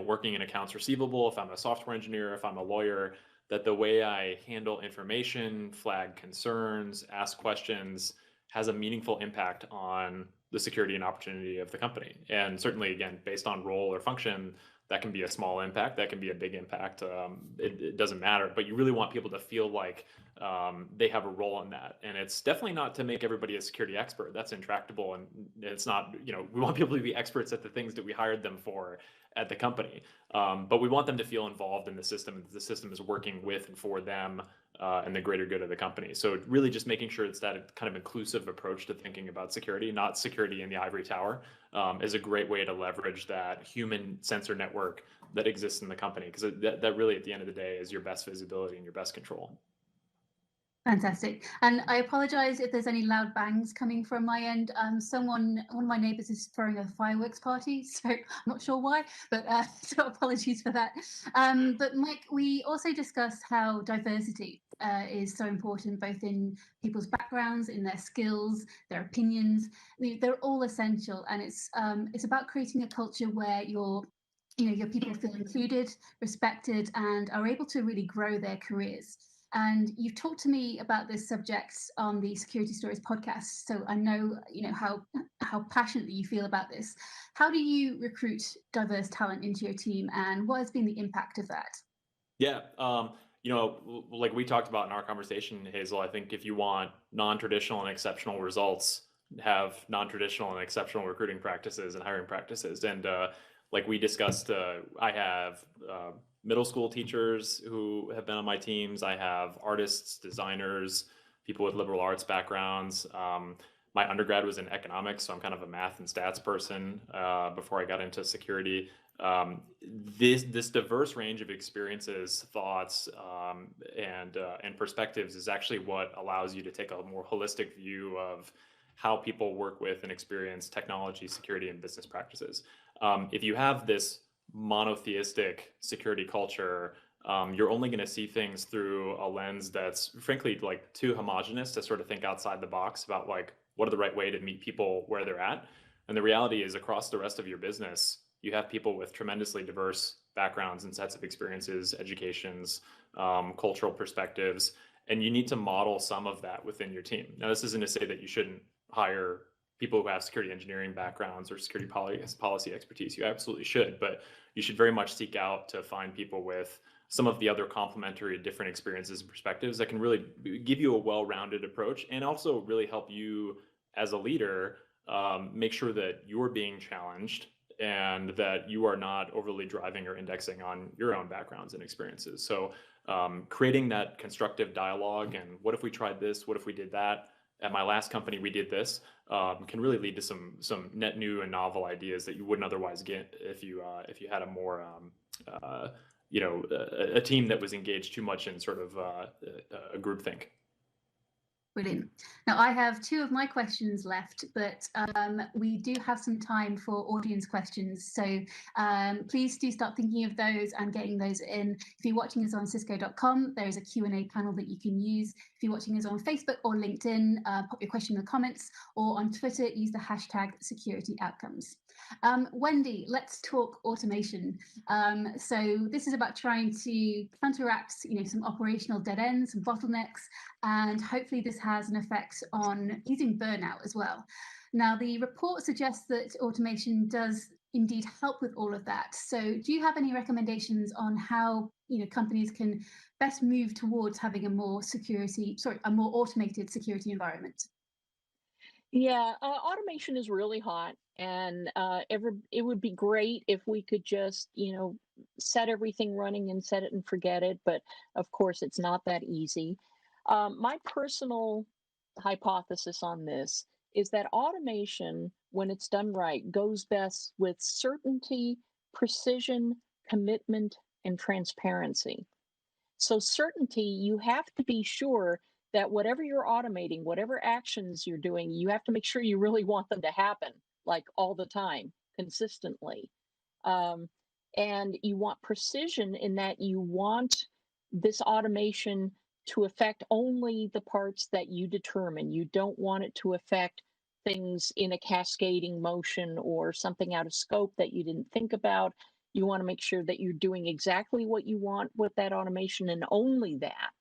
S3: working in accounts receivable, if I'm a software engineer, if I'm a lawyer, that the way I handle information, flag concerns, ask questions has a meaningful impact on the security and opportunity of the company. And certainly, again, based on role or function, that can be a small impact, that can be a big impact. It doesn't matter, but you really want people to feel like they have a role in that. And it's definitely not to make everybody a security expert. That's intractable. And it's not, we want people to be experts at the things that we hired them for at the company. But we want them to feel involved in the system, and the system is working with and for them and the greater good of the company. So really just making sure it's that kind of inclusive approach to thinking about security, not security in the ivory tower, is a great way to leverage that human sensor network that exists in the company, because that really, at the end of the day, is your best visibility and your best control.
S1: Fantastic. And I apologize if there's any loud bangs coming from my end. One of my neighbors is throwing a fireworks party, so I'm not sure why, but so apologies for that. But Mike, we also discussed how diversity is so important, both in people's backgrounds, in their skills, their opinions. They're all essential, and it's about creating a culture where your people feel included, respected, and are able to really grow their careers. And you've talked to me about this subject on the Security Stories podcast, so I know how passionately you feel about this. How do you recruit diverse talent into your team, and what has been the impact of that?
S3: Yeah, like we talked about in our conversation, Hazel, I think if you want non-traditional and exceptional results, have non-traditional and exceptional recruiting practices and hiring practices. And like we discussed, I have middle school teachers who have been on my teams. I have artists, designers, people with liberal arts backgrounds. My undergrad was in economics, so I'm kind of a math and stats person before I got into security. This diverse range of experiences, thoughts, and perspectives is actually what allows you to take a more holistic view of how people work with and experience technology, security, and business practices. If you have this monotheistic security culture, you're only going to see things through a lens that's frankly like too homogenous to sort of think outside the box about like what are the right way to meet people where they're at. And the reality is, across the rest of your business, you have people with tremendously diverse backgrounds and sets of experiences, educations, cultural perspectives, and you need to model some of that within your team. Now, this isn't to say that you shouldn't hire people who have security engineering backgrounds or security policy expertise. You absolutely should, but you should very much seek out to find people with some of the other complementary different experiences and perspectives that can really give you a well-rounded approach, and also really help you as a leader make sure that you're being challenged and that you are not overly driving or indexing on your own backgrounds and experiences. So creating that constructive dialogue, and what if we tried this? What if we did that? At my last company, we did this, can really lead to some net new and novel ideas that you wouldn't otherwise get if you had a more a team that was engaged too much in sort of a groupthink.
S1: Brilliant. Now, I have two of my questions left, but we do have some time for audience questions. So please do start thinking of those and getting those in. If you're watching us on cisco.com, there is a Q&A panel that you can use. If you're watching us on Facebook or LinkedIn, pop your question in the comments, or on Twitter, use the hashtag #SecurityOutcomes. Wendy, let's talk automation. So this is about trying to counteract, some operational dead ends, some bottlenecks, and hopefully this has an effect on easing burnout as well. Now, the report suggests that automation does indeed help with all of that. So do you have any recommendations on how companies can best move towards having a more automated security environment?
S2: Yeah, automation is really hot, and it would be great if we could just, set everything running and set it and forget it. But of course, it's not that easy. My personal hypothesis on this is that automation, when it's done right, goes best with certainty, precision, commitment, and transparency. So certainty, you have to be sure that whatever you're automating, whatever actions you're doing, you have to make sure you really want them to happen, like all the time, consistently. Um, and you want precision in that you want this automation to affect only the parts that you determine. You don't want it to affect things in a cascading motion or something out of scope that you didn't think about. You want to make sure that you're doing exactly what you want with that automation and only that.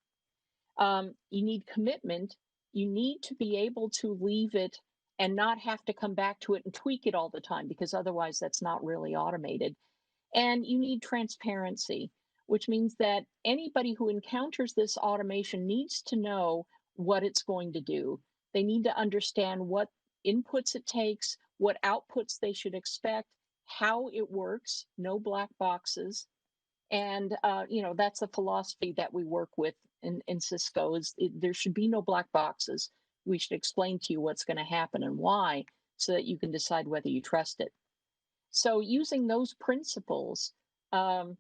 S2: You need commitment. You need to be able to leave it and not have to come back to it and tweak it all the time, because otherwise that's not really automated. And you need transparency, which means that anybody who encounters this automation needs to know what it's going to do. They need to understand what inputs it takes, what outputs they should expect, how it works, no black boxes. And that's a philosophy that we work with in Cisco. There should be no black boxes. We should explain to you what's going to happen and why, so that you can decide whether you trust it. So using those principles can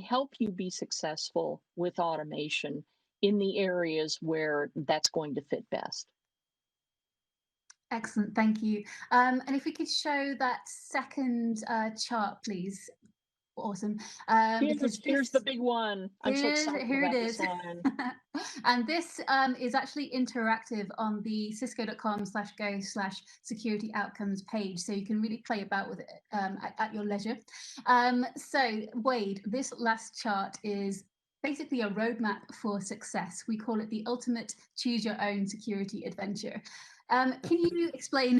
S2: help you be successful with automation in the areas where that's going to fit best.
S1: Excellent, thank you. And if we could show that second chart, please. Awesome.
S2: Here's the big one. I'm so excited
S1: here
S2: about
S1: it
S2: this
S1: is.
S2: one.
S1: And this is actually interactive on the cisco.com/go/security outcomes page. So you can really play about with it at your leisure. So Wade, this last chart is basically a roadmap for success. We call it the ultimate choose your own security adventure. Can you explain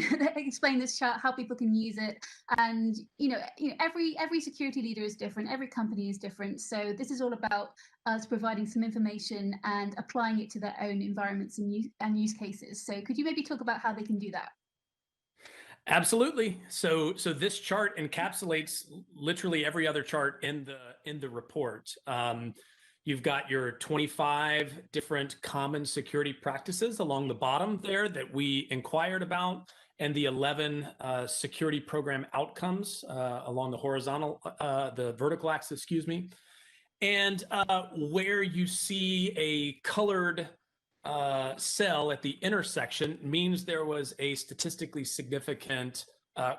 S1: this chart, how people can use it? And every security leader is different, every company is different. So this is all about us providing some information and applying it to their own environments and use cases. So could you maybe talk about how they can do that?
S4: Absolutely. So this chart encapsulates literally every other chart in the report. You've got your 25 different common security practices along the bottom there that we inquired about, and the 11 security program outcomes along the vertical axis, excuse me. And where you see a colored cell at the intersection means there was a statistically significant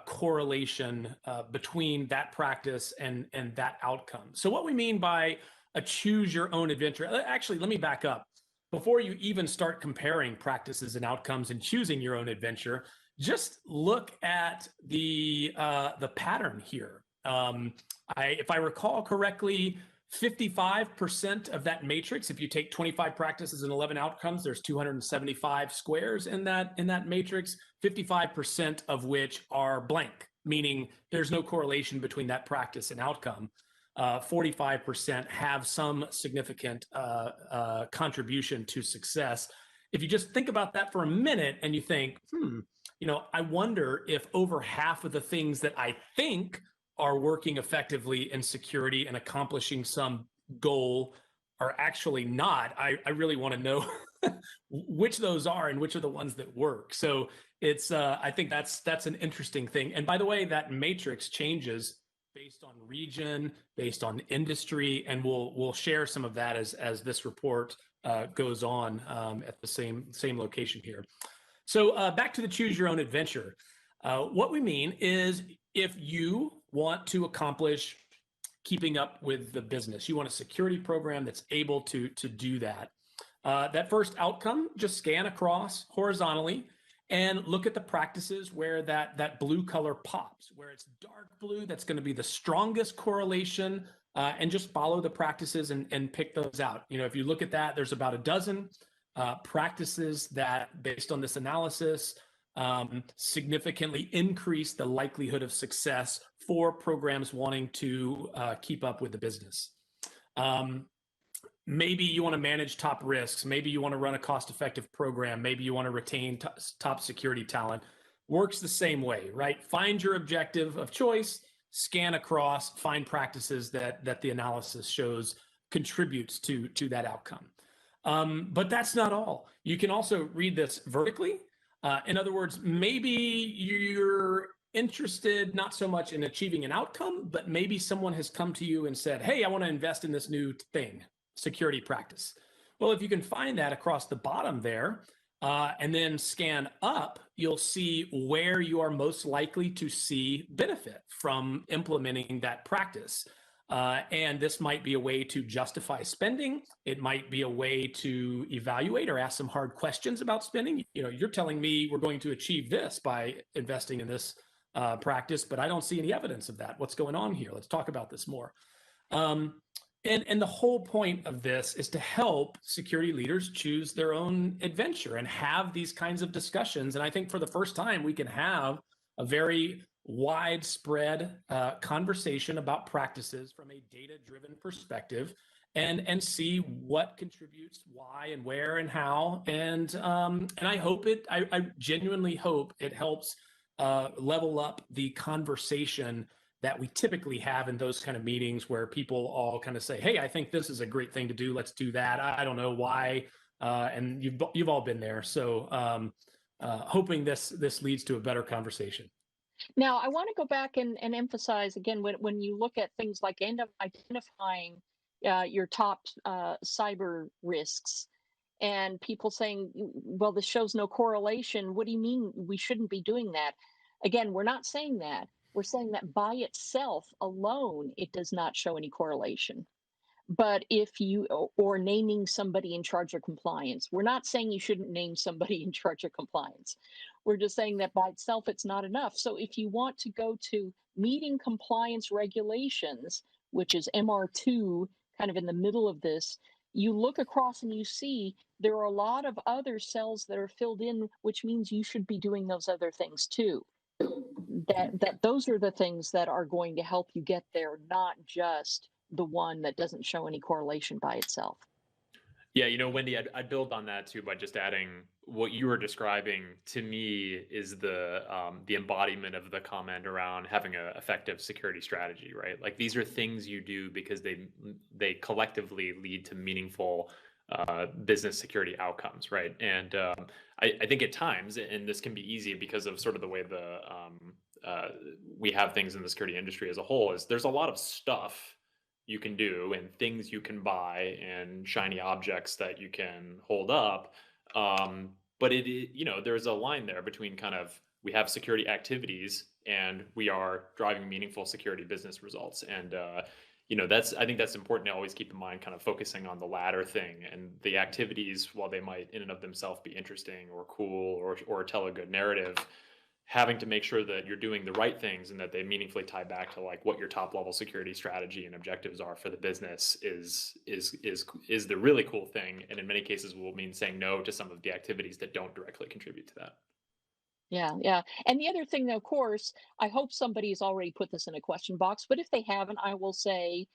S4: correlation between that practice and that outcome. So what we mean by a choose your own adventure. Actually, let me back up. Before you even start comparing practices and outcomes and choosing your own adventure, just look at the pattern here. If I recall correctly, 55% of that matrix, if you take 25 practices and 11 outcomes, there's 275 squares in that matrix, 55% of which are blank, meaning there's no correlation between that practice and outcome. 45% have some significant contribution to success. If you just think about that for a minute and you think, I wonder if over half of the things that I think are working effectively in security and accomplishing some goal are actually not. I really want to know which those are and which are the ones that work. So it's I think that's an interesting thing. And by the way, that matrix changes based on region, based on industry, and we'll share some of that as this report goes on at the same location here. So back to the choose your own adventure. What we mean is if you want to accomplish keeping up with the business, you want a security program that's able to do that. That first outcome, just scan across horizontally and look at the practices where that blue color pops, where it's dark blue, that's going to be the strongest correlation, and just follow the practices and pick those out. If you look at that, there's about a dozen practices that, based on this analysis, significantly increase the likelihood of success for programs wanting to keep up with the business. Maybe you want to manage top risks. Maybe you want to run a cost-effective program. Maybe you want to retain top security talent. Works the same way, right? Find your objective of choice, scan across, find practices that the analysis shows contributes to that outcome. But that's not all. You can also read this vertically. In other words, maybe you're interested not so much in achieving an outcome, but maybe someone has come to you and said, hey, I want to invest in this new thing, security practice. Well, if you can find that across the bottom there, and then scan up, you'll see where you are most likely to see benefit from implementing that practice. And this might be a way to justify spending. It might be a way to evaluate or ask some hard questions about spending. You're telling me we're going to achieve this by investing in this practice, but I don't see any evidence of that. What's going on here? Let's talk about this more. And the whole point of this is to help security leaders choose their own adventure and have these kinds of discussions. And I think for the first time, we can have a very widespread conversation about practices from a data-driven perspective and see what contributes, why and where and how. And I hope I genuinely hope it helps level up the conversation that we typically have in those kind of meetings where people all kind of say, hey, I think this is a great thing to do. Let's do that. I don't know why. And you've all been there. So hoping this leads to a better conversation.
S2: Now, I want to go back and emphasize again, when you look at things like identifying your top cyber risks and people saying, well, this shows no correlation. What do you mean we shouldn't be doing that? Again, we're not saying that. We're saying that by itself alone, it does not show any correlation. But if you, or naming somebody in charge of compliance, we're not saying you shouldn't name somebody in charge of compliance. We're just saying that by itself, it's not enough. So if you want to go to meeting compliance regulations, which is MR2, kind of in the middle of this, you look across and you see there are a lot of other cells that are filled in, which means you should be doing those other things too. That those are the things that are going to help you get there, not just the one that doesn't show any correlation by itself.
S3: Yeah, Wendy, I'd build on that too by just adding what you were describing to me is the embodiment of the comment around having an effective security strategy, right? Like these are things you do because they collectively lead to meaningful business security outcomes, right? And I think at times, and this can be easy because of sort of the way we have things in the security industry as a whole, is there's a lot of stuff you can do and things you can buy and shiny objects that you can hold up. But there's a line there between kind of, we have security activities and we are driving meaningful security business results. And, I think that's important to always keep in mind, kind of focusing on the latter thing, and the activities, while they might in and of themselves be interesting or cool or tell a good narrative, having to make sure that you're doing the right things and that they meaningfully tie back to like what your top level security strategy and objectives are for the business is the really cool thing. And in many cases will mean saying no to some of the activities that don't directly contribute to that.
S2: Yeah. And the other thing, of course, I hope somebody's already put this in a question box, but if they haven't, I will say,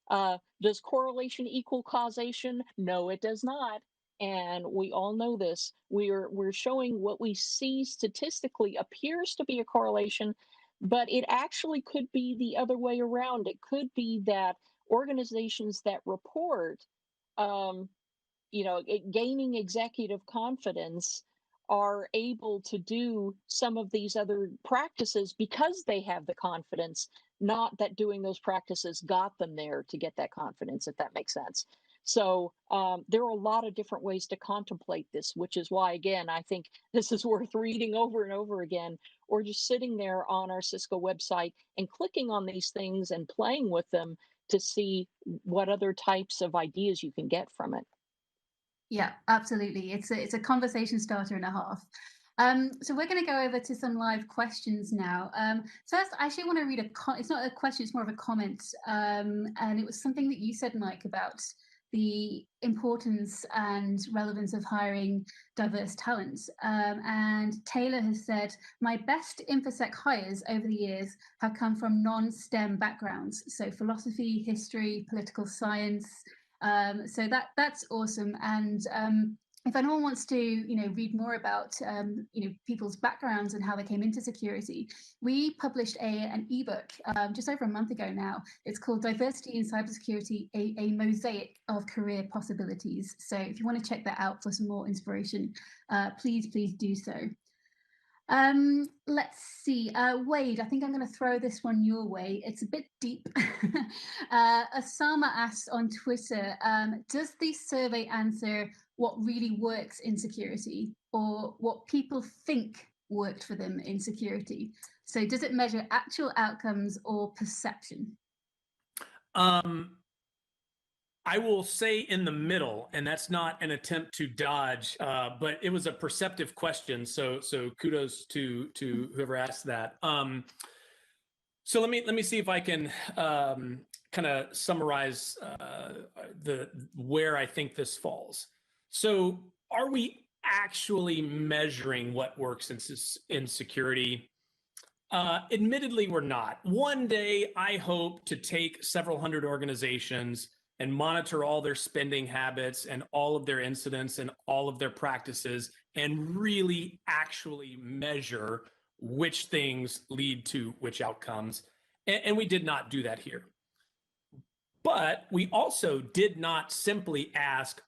S2: does correlation equal causation? No, it does not. And we all know this. We're showing what we see statistically appears to be a correlation, but it actually could be the other way around. It could be that organizations that report, gaining executive confidence are able to do some of these other practices because they have the confidence, not that doing those practices got them there to get that confidence, if that makes sense. So there are a lot of different ways to contemplate this, which is why, again, I think this is worth reading over and over again, or just sitting there on our Cisco website and clicking on these things and playing with them to see what other types of ideas you can get from it.
S1: Yeah, absolutely. It's a conversation starter and a half. So we're going to go over to some live questions now. First, I actually want to read it's not a question, it's more of a comment. And it was something that you said, Mike, about the importance and relevance of hiring diverse talents. And Taylor has said, my best InfoSec hires over the years have come from non-STEM backgrounds, so philosophy, history, political science. So that's awesome. And if anyone wants to, read more about, people's backgrounds and how they came into security, we published an ebook just over a month ago now. It's called Diversity in Cybersecurity, a Mosaic of Career Possibilities. So if you want to check that out for some more inspiration, please do so. Let's see. Wade, I think I'm going to throw this one your way. It's a bit deep. Osama asks on Twitter, does the survey answer what really works in security or what people think worked for them in security? So does it measure actual outcomes or perception?
S4: I will say in the middle, and that's not an attempt to dodge, but it was a perceptive question. So kudos to whoever asked that. So let me see if I can kind of summarize where I think this falls. So are we actually measuring what works in security? Admittedly, we're not. One day, I hope to take several hundred organizations and monitor all their spending habits and all of their incidents and all of their practices and really actually measure which things lead to which outcomes. And we did not do that here. But we also did not simply ask,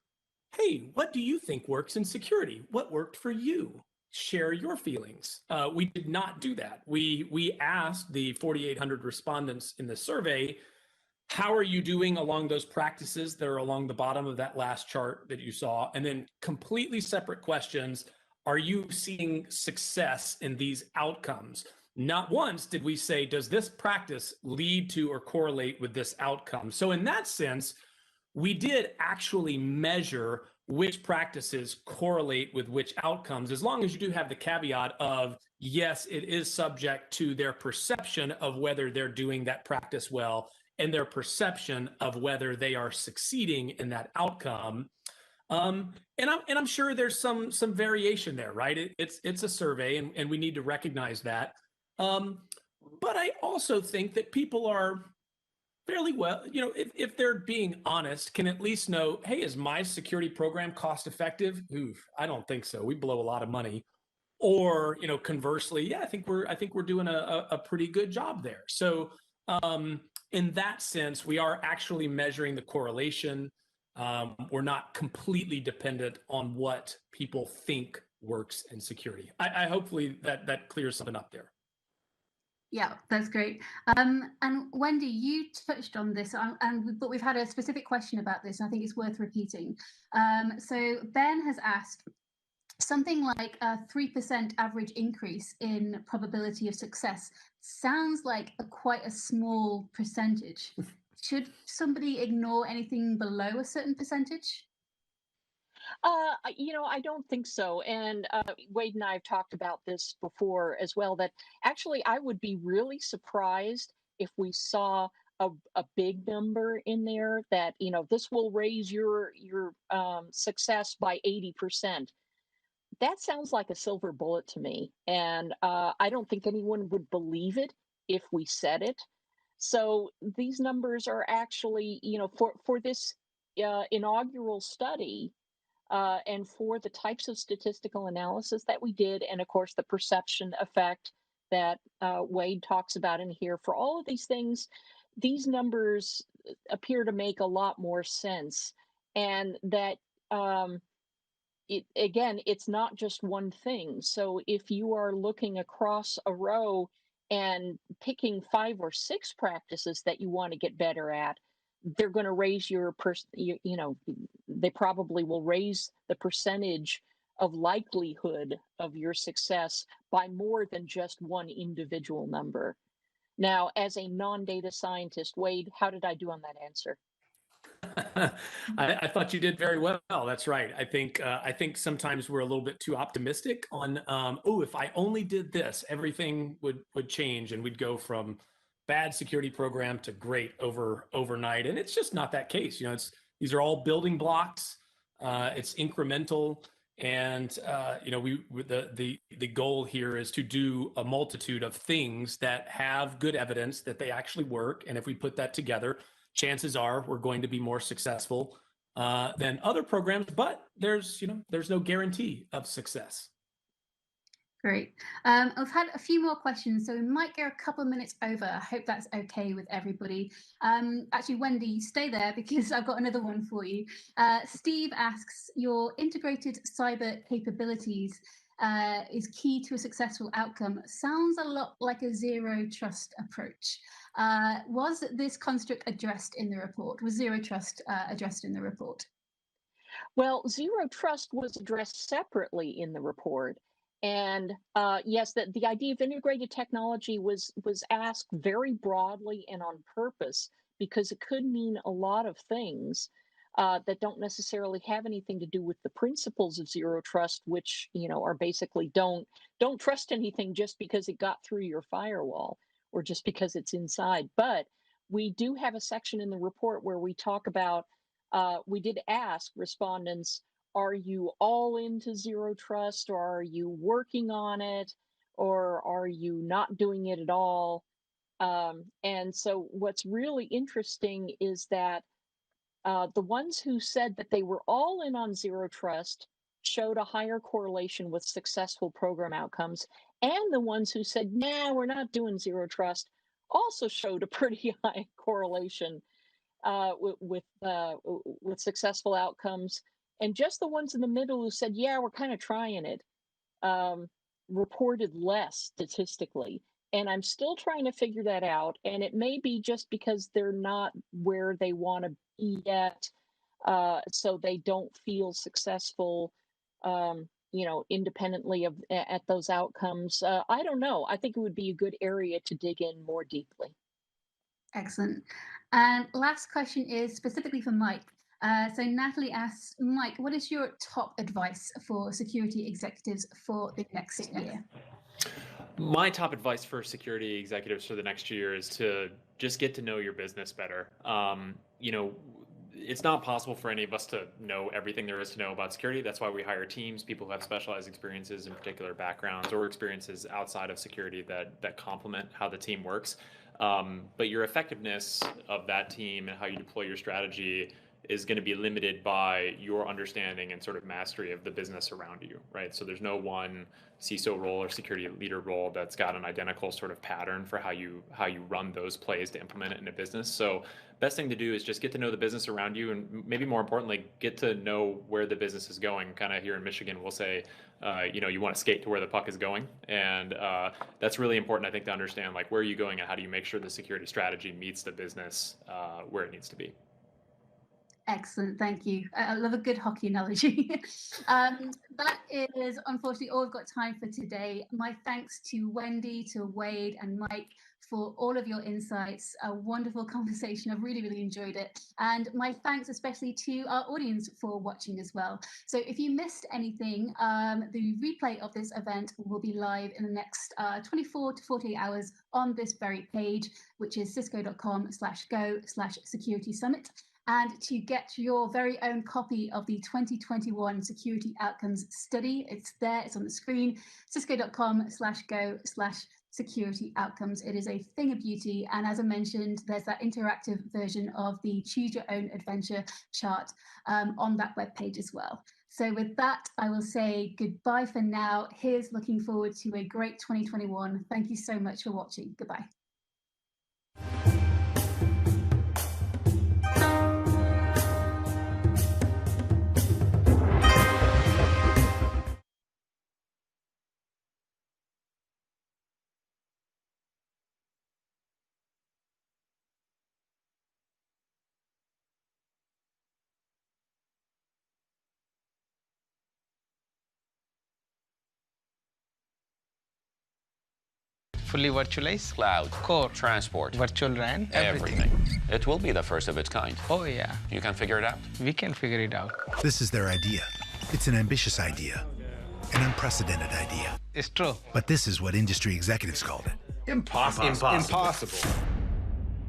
S4: hey, what do you think works in security? What worked for you? Share your feelings. We did not do that. We asked the 4,800 respondents in the survey, how are you doing along those practices that are along the bottom of that last chart that you saw? And then completely separate questions, are you seeing success in these outcomes? Not once did we say, does this practice lead to or correlate with this outcome? So in that sense, we did actually measure which practices correlate with which outcomes, as long as you do have the caveat of, yes, it is subject to their perception of whether they're doing that practice well and their perception of whether they are succeeding in that outcome. And I'm sure there's some variation there, right? It's a survey, and we need to recognize that. But I also think that people are fairly well, if they're being honest, can at least know, hey, is my security program cost effective? Oof, I don't think so. We blow a lot of money. Or, conversely, yeah, I think we're doing a pretty good job there. So in that sense, we are actually measuring the correlation. We're not completely dependent on what people think works in security. I hopefully that clears something up there.
S1: Yeah, that's great. And Wendy, you touched on this, but we've had a specific question about this, and I think it's worth repeating. So Ben has asked, something like a 3% average increase in probability of success sounds like quite a small percentage. Should somebody ignore anything below a certain percentage?
S2: I don't think so. And Wade and I have talked about this before as well, that actually I would be really surprised if we saw a big number in there that, this will raise your success by 80%. That sounds like a silver bullet to me. And I don't think anyone would believe it if we said it. So these numbers are actually, for this inaugural study, and for the types of statistical analysis that we did, and of course the perception effect that Wade talks about in here, for all of these things, these numbers appear to make a lot more sense. And that, it's not just one thing. So if you are looking across a row and picking 5 or 6 practices that you want to get better at, they're going to raise your they probably will raise the percentage of likelihood of your success by more than just one individual number. Now, as a non-data scientist, Wade, how did I do on that answer?
S4: I thought you did very well. That's right. I think sometimes we're a little bit too optimistic on, if I only did this, everything would change and we'd go from bad security program to great overnight. And it's just not that case. These are all building blocks. It's incremental. And the goal here is to do a multitude of things that have good evidence that they actually work. And if we put that together, chances are we're going to be more successful than other programs. But there's no guarantee of success.
S1: Great. I've had a few more questions, so we might go a couple of minutes over. I hope that's okay with everybody. Actually, Wendy, stay there because I've got another one for you. Steve asks, your integrated cyber capabilities is key to a successful outcome. Sounds a lot like a zero trust approach. Was this construct addressed in the report? Was zero trust addressed in the report?
S2: Well, zero trust was addressed separately in the report. And yes, that the idea of integrated technology was asked very broadly and on purpose because it could mean a lot of things that don't necessarily have anything to do with the principles of zero trust, which are basically don't trust anything just because it got through your firewall or just because it's inside. But we do have a section in the report where we talk about we did ask respondents, are you all into zero trust, or are you working on it, or are you not doing it at all? And so what's really interesting is that the ones who said that they were all in on zero trust showed a higher correlation with successful program outcomes. And the ones who said, nah, we're not doing zero trust also showed a pretty high correlation with successful outcomes. And just the ones in the middle who said, yeah, we're kind of trying it, reported less statistically. And I'm still trying to figure that out. And it may be just because they're not where they want to be yet. So they don't feel successful, independently at those outcomes. I don't know. I think it would be a good area to dig in more deeply.
S1: Excellent. And last question is specifically for Mike. So Natalie asks, Mike, what is your top advice for security executives for the next year?
S3: My top advice for security executives for the next year is to just get to know your business better. It's not possible for any of us to know everything there is to know about security. That's why we hire teams, people who have specialized experiences in particular backgrounds or experiences outside of security that complement how the team works. But your effectiveness of that team and how you deploy your strategy is going to be limited by your understanding and sort of mastery of the business around you, right? So there's no one CISO role or security leader role that's got an identical sort of pattern for how you run those plays to implement it in a business. So best thing to do is just get to know the business around you, and maybe more importantly, get to know where the business is going. Kind of here in Michigan, we'll say, you want to skate to where the puck is going. And that's really important, I think, to understand, like, where are you going and how do you make sure the security strategy meets the business where it needs to be.
S1: Excellent, thank you. I love a good hockey analogy. That is unfortunately all we've got time for today. My thanks to Wendy, to Wade and Mike for all of your insights. A wonderful conversation. I've really, really enjoyed it. And my thanks especially to our audience for watching as well. So if you missed anything, the replay of this event will be live in the next 24 to 48 hours on this very page, which is cisco.com/go/security summit. And to get your very own copy of the 2021 Security Outcomes Study, it's there, it's on the screen, cisco.com/go/security outcomes. It is a thing of beauty. And as I mentioned, there's that interactive version of the Choose Your Own Adventure chart on that webpage as well. So with that, I will say goodbye for now. Here's looking forward to a great 2021. Thank you so much for watching. Goodbye.
S5: Fully virtualized,
S6: cloud,
S5: core,
S6: transport,
S5: virtual RAN,
S6: everything. It will be the first of its kind.
S5: Oh yeah.
S6: You can figure it out?
S5: We can figure it out.
S7: This is their idea. It's an ambitious idea, an unprecedented idea.
S5: It's true.
S7: But this is what industry executives called it.
S8: Impossible.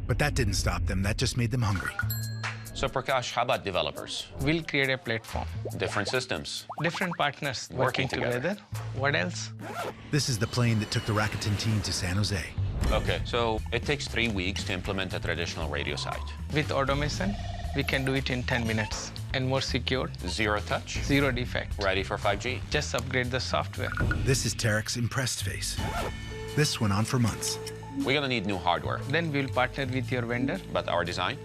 S7: But that didn't stop them. That just made them hungry.
S6: So Prakash, how about developers?
S5: We'll create a platform.
S6: Different systems.
S5: Different partners
S6: Working together.
S5: What else?
S7: This is the plane that took the Rakuten team to San Jose.
S6: Okay, so it takes 3 weeks to implement a traditional radio site.
S5: With automation, we can do it in 10 minutes. And more secure,
S6: Zero touch,
S5: zero defect.
S6: ready for 5G.
S5: Just upgrade the software.
S7: This is Tarek's impressed face. This went on for months.
S6: We're gonna need new hardware,
S5: Then we'll partner with your vendor.
S6: but our design